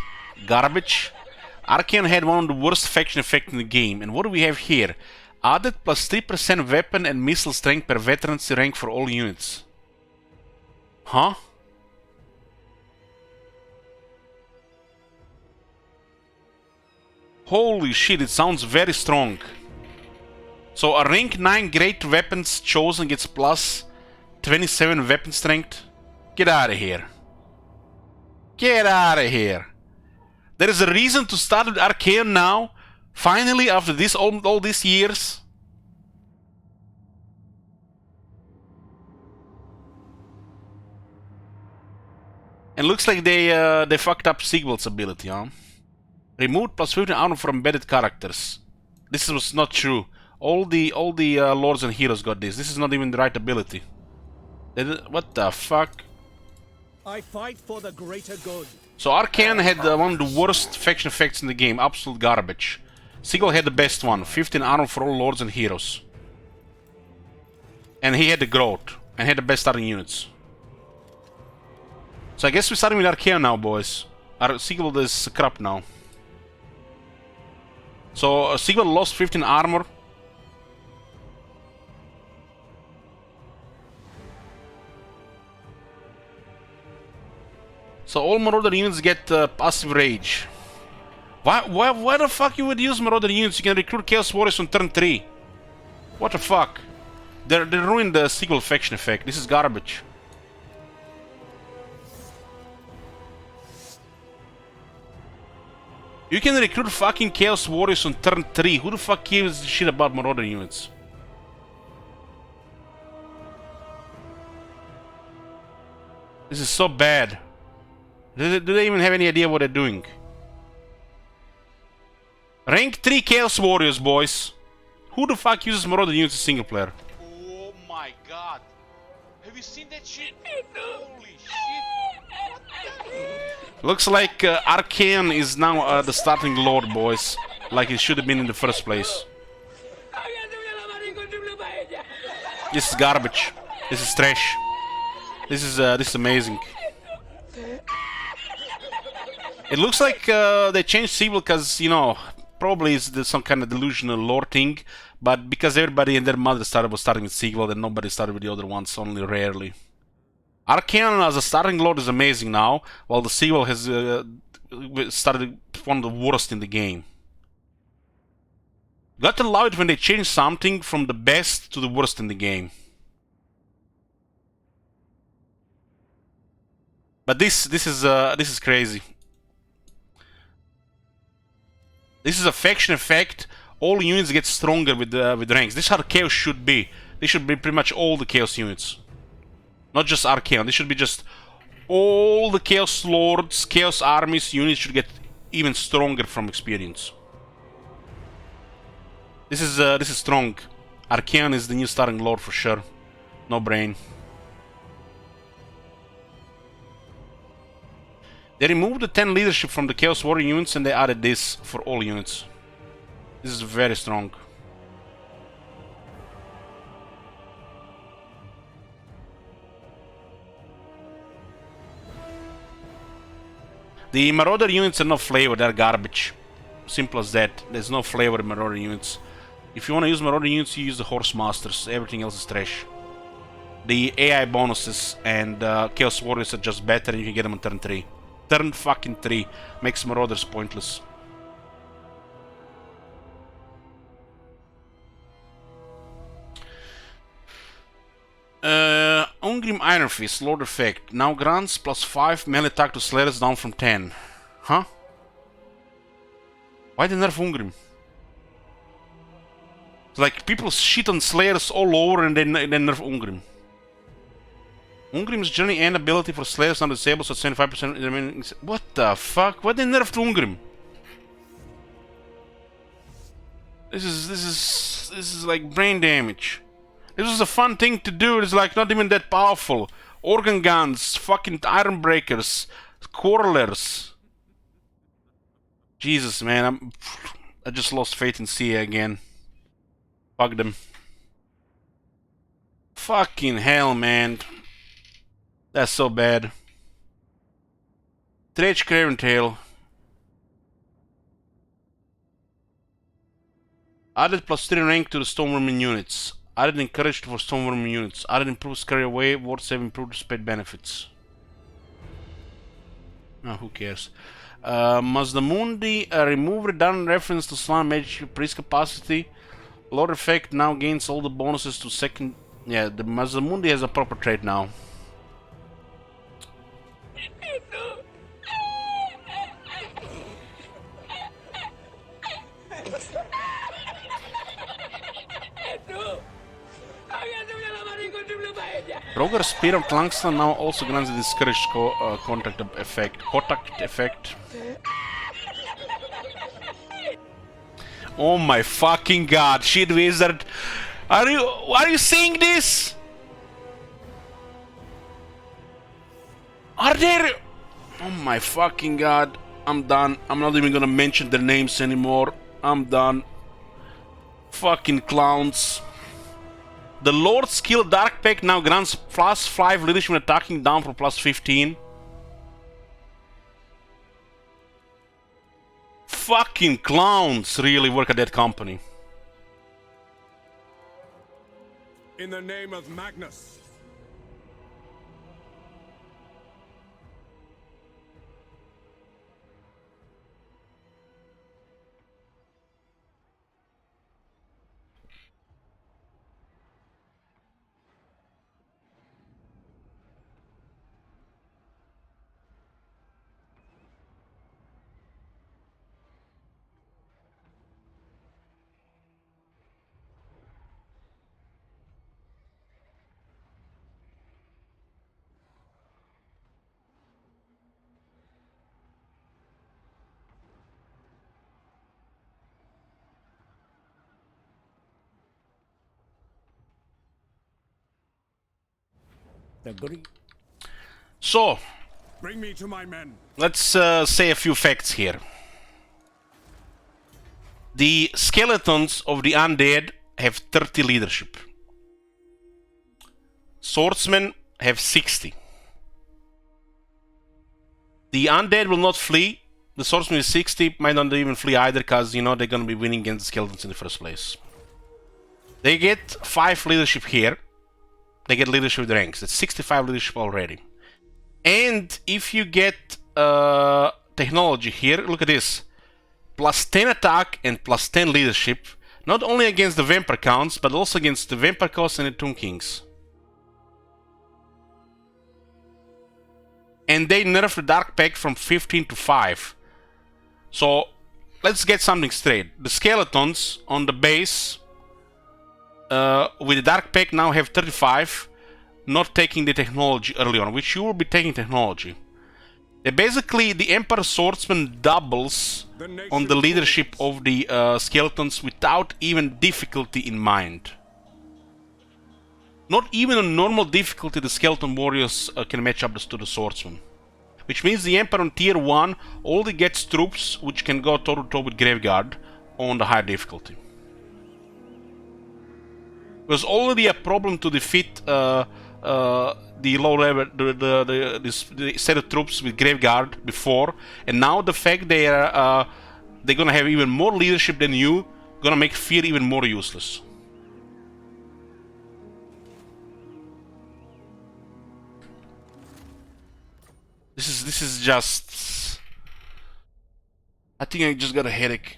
Garbage. Arcane had one of the worst faction effects in the game. And what do we have here? Added plus 3% weapon and missile strength per veterancy rank for all units. Huh? Holy shit, it sounds very strong. So a rank 9 great weapons chosen gets plus 27 weapon strength. Get out of here. Get out of here. There is a reason to start with Arcane now. Finally, after this all these years. And looks like they fucked up Sigvald's ability, huh? Removed plus 15 armor from embedded characters. This was not true. All the lords and heroes got this. This is not even the right ability. What the fuck? I fight for the greater good. So Arcane had one of the worst faction effects in the game. Absolute garbage. Sigvald had the best one. 15 armor for all lords and heroes. And he had the growth. And had the best starting units. So I guess we're starting with Arcane now, boys. Sigvald is crap now. So Sigvald lost 15 armor. So all Marauder units get passive rage. Why the fuck you would use Marauder units? You can recruit Chaos Warriors on turn 3. What the fuck? They ruined the Sigvald faction effect. This is garbage. You can recruit fucking Chaos Warriors on turn 3. Who the fuck gives a shit about Marauder units? This is so bad. Do they even have any idea what they're doing? Rank 3 Chaos Warriors, boys. Who the fuck uses Marauder units in single player? Oh my god. Have you seen that shit? Holy shit. What the hell? Looks like Arcane is now the starting lord, boys. Like it should have been in the first place. This is garbage. This is trash. This is amazing. It looks like they changed Sigvald because, you know, probably is some kind of delusional lore thing, but because everybody and their mother was starting with sequel, then nobody started with the other ones, only rarely. Arcanum as a starting lord is amazing now, while the sequel has started one of the worst in the game. Gotta love it when they change something from the best to the worst in the game. But this is crazy. This is a faction effect. All units get stronger with ranks. This is how Chaos should be. They should be pretty much all the Chaos units. Not just Archaon. This should be just all the Chaos Lords, Chaos Armies units should get even stronger from experience. This is strong. Archaon is the new starting lord for sure. No brain. They removed the 10 leadership from the Chaos Warrior units and they added this for all units. This is very strong. The Marauder units are no flavor, they're garbage. Simple as that. There's no flavor in Marauder units. If you want to use Marauder units, you use the Horse Masters. Everything else is trash. The AI bonuses and Chaos Warriors are just better and you can get them on turn 3. Turn fucking 3 makes Marauders pointless. Ungrim Iron Fist, Lord Effect. Now grants +5 melee attack to Slayers down from 10. Huh? Why they nerf Ungrim? It's like people shit on Slayers all over and then nerf Ungrim. Ungrim's journey and ability for Slayers on disabled, so 75% remaining. What the fuck? Why they nerfed Ungrim? This is like brain damage. This was a fun thing to do. It's like not even that powerful. Organ guns, fucking iron breakers, quarrelers. Jesus, man, I just lost faith in CA again. Fuck them. Fucking hell, man. That's so bad. Dredge Craven Tail. Added +3 rank to the Stoneworm units. Added encouraged for Stoneworm units. Added improves carry away. Ward save improved spade benefits. Oh, who cares? Mazdamundi remove redundant reference to Slam Mage priest capacity. Lord effect now gains all the bonuses to second. Yeah, the Mazdamundi has a proper trait now. Roger Spear of Tlangslan now also grants the discouraged contact effect. Oh my fucking god, shit wizard! Are you seeing this? Are there? Oh my fucking god! I'm done. I'm not even gonna mention their names anymore. I'm done. Fucking clowns. The Lord Skill Dark Pact now grants +5 leadership when attacking down from +15. Fucking clowns really work at that company. In the name of Magnus. So, Bring me to my men. let's say a few facts here. The skeletons of the undead have 30 leadership. Swordsmen have 60. The undead will not flee. The swordsman is 60, might not even flee either, because, you know, they're gonna be winning against the skeletons in the first place. They get 5 leadership here. They get leadership with ranks. That's 65 leadership already. And if you get technology here, look at this. Plus 10 attack and plus 10 leadership. Not only against the vampire counts, but also against the vampire counts and the Tomb Kings. And they nerfed the Dark Pact from 15 to 5. So, let's get something straight. The skeletons on the base with the Dark Pact now have 35, not taking the technology early on, which you will be taking technology. Basically, the Emperor Swordsman doubles on the leadership of the skeletons without even difficulty in mind. Not even on normal difficulty the skeleton warriors can match up to the swordsman. Which means the Emperor on tier 1 only gets troops which can go toe to toe with Graveguard on the higher difficulty. It was already a problem to defeat the low level, the set of troops with Graveguard before, and now the fact they're gonna have even more leadership than you, gonna make fear even more useless. This is just... I think I just got a headache.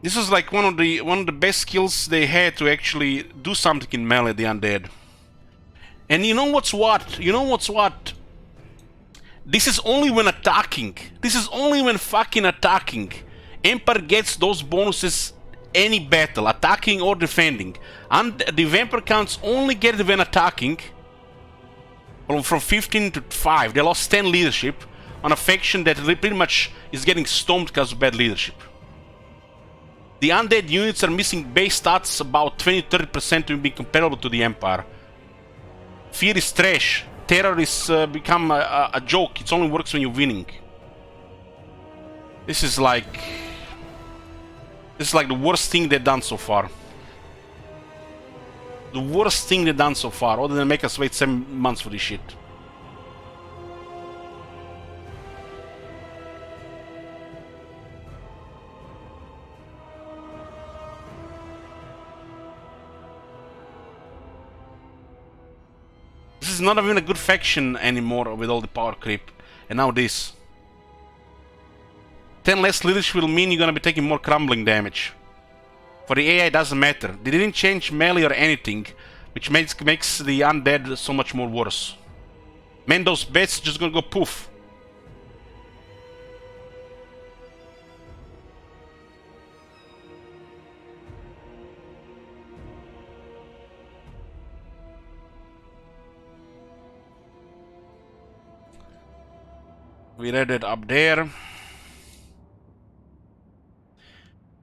This is like one of the best skills they had to actually do something in melee, the undead. And you know what's what? You know what's what? This is only when attacking. This is only when fucking attacking. Emperor gets those bonuses any battle, attacking or defending. And the vampire counts only get it when attacking. From 15 to 5, they lost 10 leadership on a faction that pretty much is getting stomped because of bad leadership. The undead units are missing base stats about 20-30% to be comparable to the Empire. Fear is trash. Terror is become a joke. It only works when you're winning. This is like the worst thing they've done so far. The worst thing they've done so far, other than make us wait 7 months for this shit. This is not even a good faction anymore with all the power creep. And now this. 10 less leadership will mean you're gonna be taking more crumbling damage. For the AI, it doesn't matter. They didn't change melee or anything, which makes the undead so much more worse. Man, those bats just gonna go poof. We read it up there.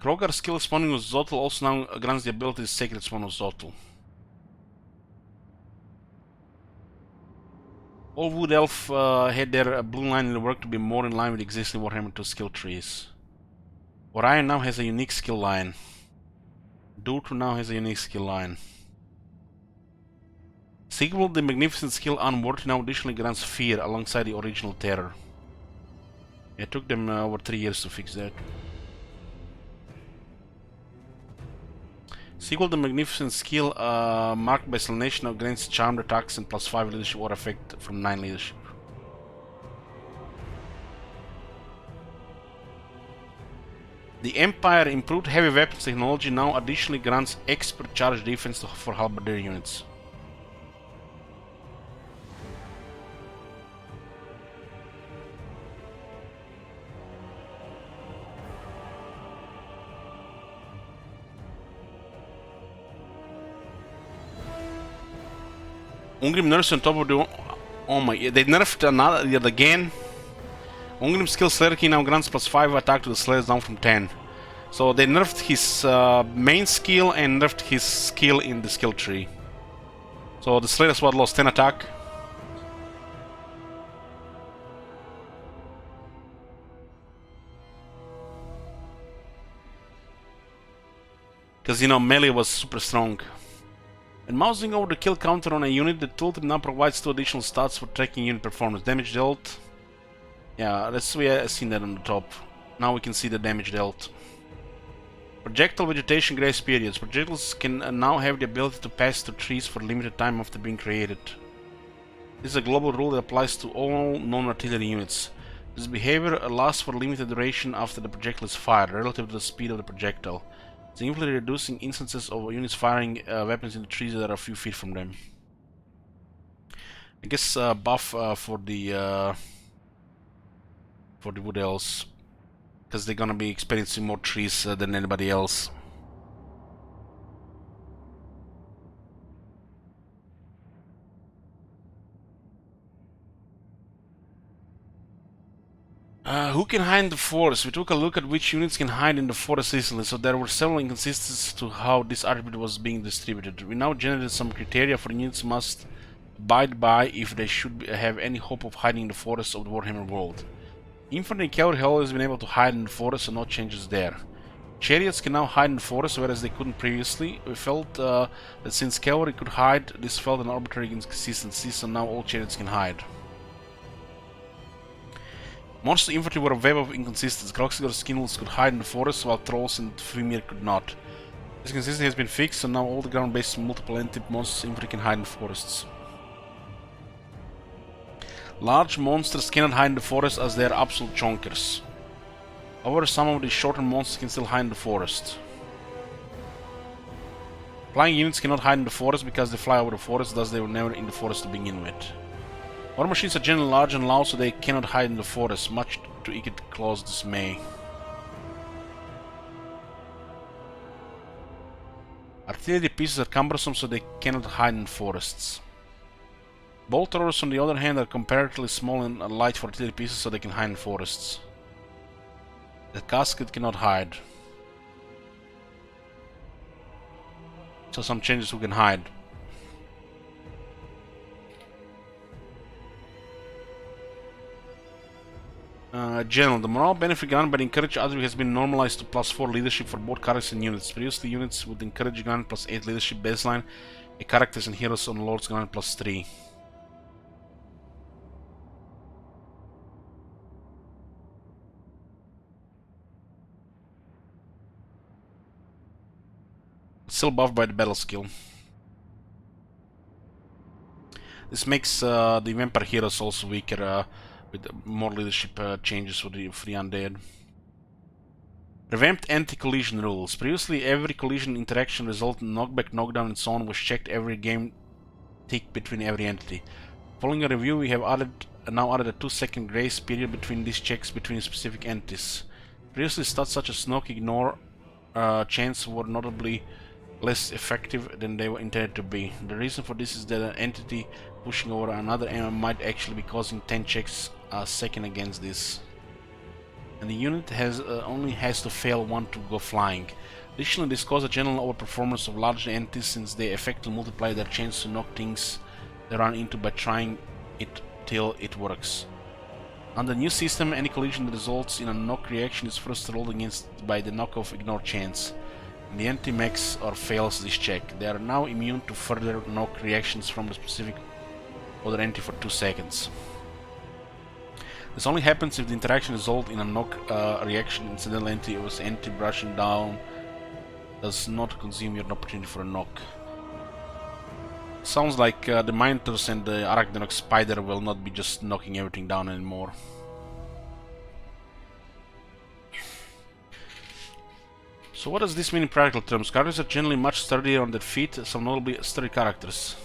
Krogar's skill spawning with Zotl also now grants the ability to Sacred Spawn of Zotl. All Wood Elf had their blue line in the work to be more in line with existing Warhammer 2 skill trees. Orion now has a unique skill line. Durtu now has a unique skill line. Sigvald the Magnificent skill Unworthy now additionally grants Fear alongside the original Terror. It took them over 3 years to fix that. Sigvald the Magnificent skill marked by Salnation now grants Charmed attacks and +5 leadership or effect from 9 leadership. The Empire improved heavy weapons technology now additionally grants expert charge defense for halberdier units. Ungrim nerfs on top of the... Oh my... They nerfed another yet again. Ungrim skill Slayer King now grants +5 attack to the Slayers down from 10. So they nerfed his main skill and nerfed his skill in the skill tree. So the Slayer Squad lost 10 attack. Because, you know, melee was super strong. And mousing over the kill counter on a unit, the tooltip now provides 2 additional stats for tracking unit performance. Damage dealt, Yeah, that's we have seen that on the top. Now we can see the damage dealt. Projectile vegetation grace periods. Projectiles can now have the ability to pass through trees for a limited time after being created. This is a global rule that applies to all non-artillery units. This behavior lasts for a limited duration after the projectile is fired, relative to the speed of the projectile, significantly reducing instances of units firing weapons into trees that are a few feet from them. I guess buff for the wood elves, because they're gonna be experiencing more trees than anybody else. Who can hide in the forest? We took a look at which units can hide in the forest recently, so there were several inconsistencies to how this attribute was being distributed. We now generated some criteria for units must abide by if they should have any hope of hiding in the forests of the Warhammer world. Infantry and cavalry have always been able to hide in the forest, so no changes there. Chariots can now hide in the forest, whereas they couldn't previously. We felt that since cavalry could hide, this felt an arbitrary inconsistency, so now all chariots can hide. Monster infantry were a web of inconsistencies. Kroxigor skinwolves could hide in the forest, while trolls and Fimir could not. This inconsistency has been fixed, so now all the ground-based multiple entity monster infantry can hide in forests. Large monsters cannot hide in the forest as they are absolute chonkers. However, some of these shorter monsters can still hide in the forest. Flying units cannot hide in the forest because they fly over the forest, thus they were never in the forest to begin with. War machines are generally large and loud, so they cannot hide in the forest, much to Ikit Claw's dismay. Artillery pieces are cumbersome, so they cannot hide in forests. Bolt throwers, on the other hand, are comparatively small and light for artillery pieces, so they can hide in forests. The casket cannot hide. So some changes who can hide. General, the morale benefit granted by the encourage attribute has been normalized to +4 leadership for both characters and units. Previously, units with encourage granted +8 leadership baseline, and characters and heroes on lords granted +3. Still buffed by the battle skill. This makes the vampire heroes also weaker, with more leadership changes for the undead. Revamped anti-collision rules. Previously, every collision interaction resulted in knockback, knockdown, and so on was checked every game tick between every entity. Following a review, we have now added a 2-second grace period between these checks between specific entities. Previously, stats such as knock, ignore, chance were notably less effective than they were intended to be. The reason for this is that an entity pushing over another might actually be causing 10 checks a second against this. And the unit only has to fail one to go flying. Additionally, this causes a general overperformance of larger entities since they effectively multiply their chance to knock things they run into by trying it till it works. Under the new system, any collision that results in a knock reaction is first rolled against by the knock-off ignore chance. The entity makes or fails this check. They are now immune to further knock reactions from the specific other entity for 2 seconds. This only happens if the interaction results in a knock reaction. Incidental entity or entity brushing down does not consume your opportunity for a knock. Sounds like the Minotaurs and the Arachnarok Spider will not be just knocking everything down anymore. So what does this mean in practical terms? Characters are generally much sturdier on their feet, some notably sturdy characters.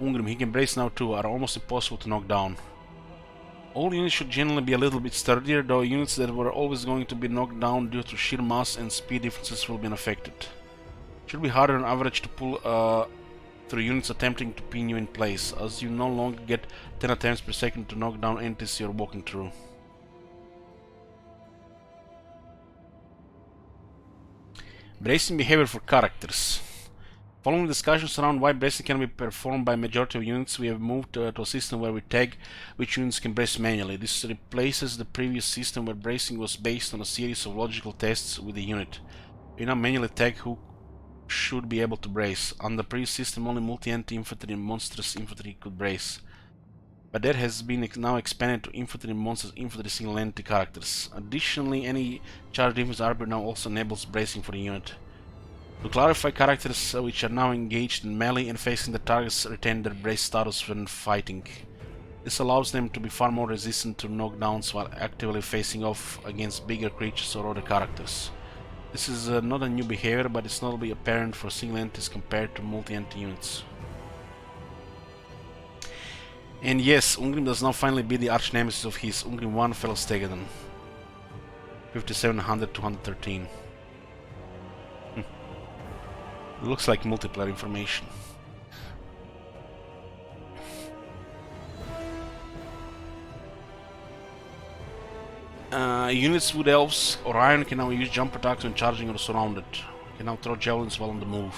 Ungrim, he can brace now too, are almost impossible to knock down. All units should generally be a little bit sturdier, though units that were always going to be knocked down due to sheer mass and speed differences will be unaffected. It should be harder on average to pull through units attempting to pin you in place, as you no longer get 10 attempts per second to knock down entities you're walking through. Bracing behavior for characters. Following discussions around why bracing can be performed by a majority of units, we have moved to a system where we tag which units can brace manually. This replaces the previous system where bracing was based on a series of logical tests with the unit. We now manually tag who should be able to brace. On the previous system, only multi-entity infantry and monstrous infantry could brace. but that has been now expanded to infantry monsters, infantry single entity characters. Additionally, any charge defense armor now also enables bracing for the unit. To clarify, characters which are now engaged in melee and facing the targets retain their brace status when fighting. This allows them to be far more resistant to knockdowns while actively facing off against bigger creatures or other characters. This is not a new behavior, but it's notably apparent for single entities compared to multi-entity units. And yes, Ungrim does now finally be the arch nemesis of his Ungrim 1 fellow Stegaden. 5700 to 113. Looks like multiplayer information. Units with elves or iron can now use jump attacks when charging or surrounded. Can now throw javelins while on the move.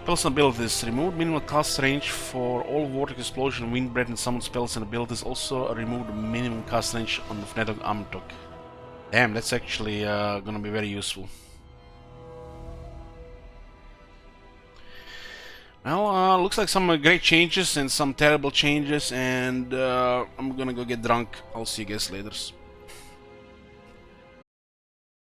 Spells and abilities. Remove minimal cast range for all Vortex Explosion, Wind Breath and Summon spells and abilities. Also remove the minimum cast range on the Fnatic Amtok. Damn, that's actually gonna be very useful. Well, looks like some great changes and some terrible changes, and I'm gonna go get drunk. I'll see you guys later.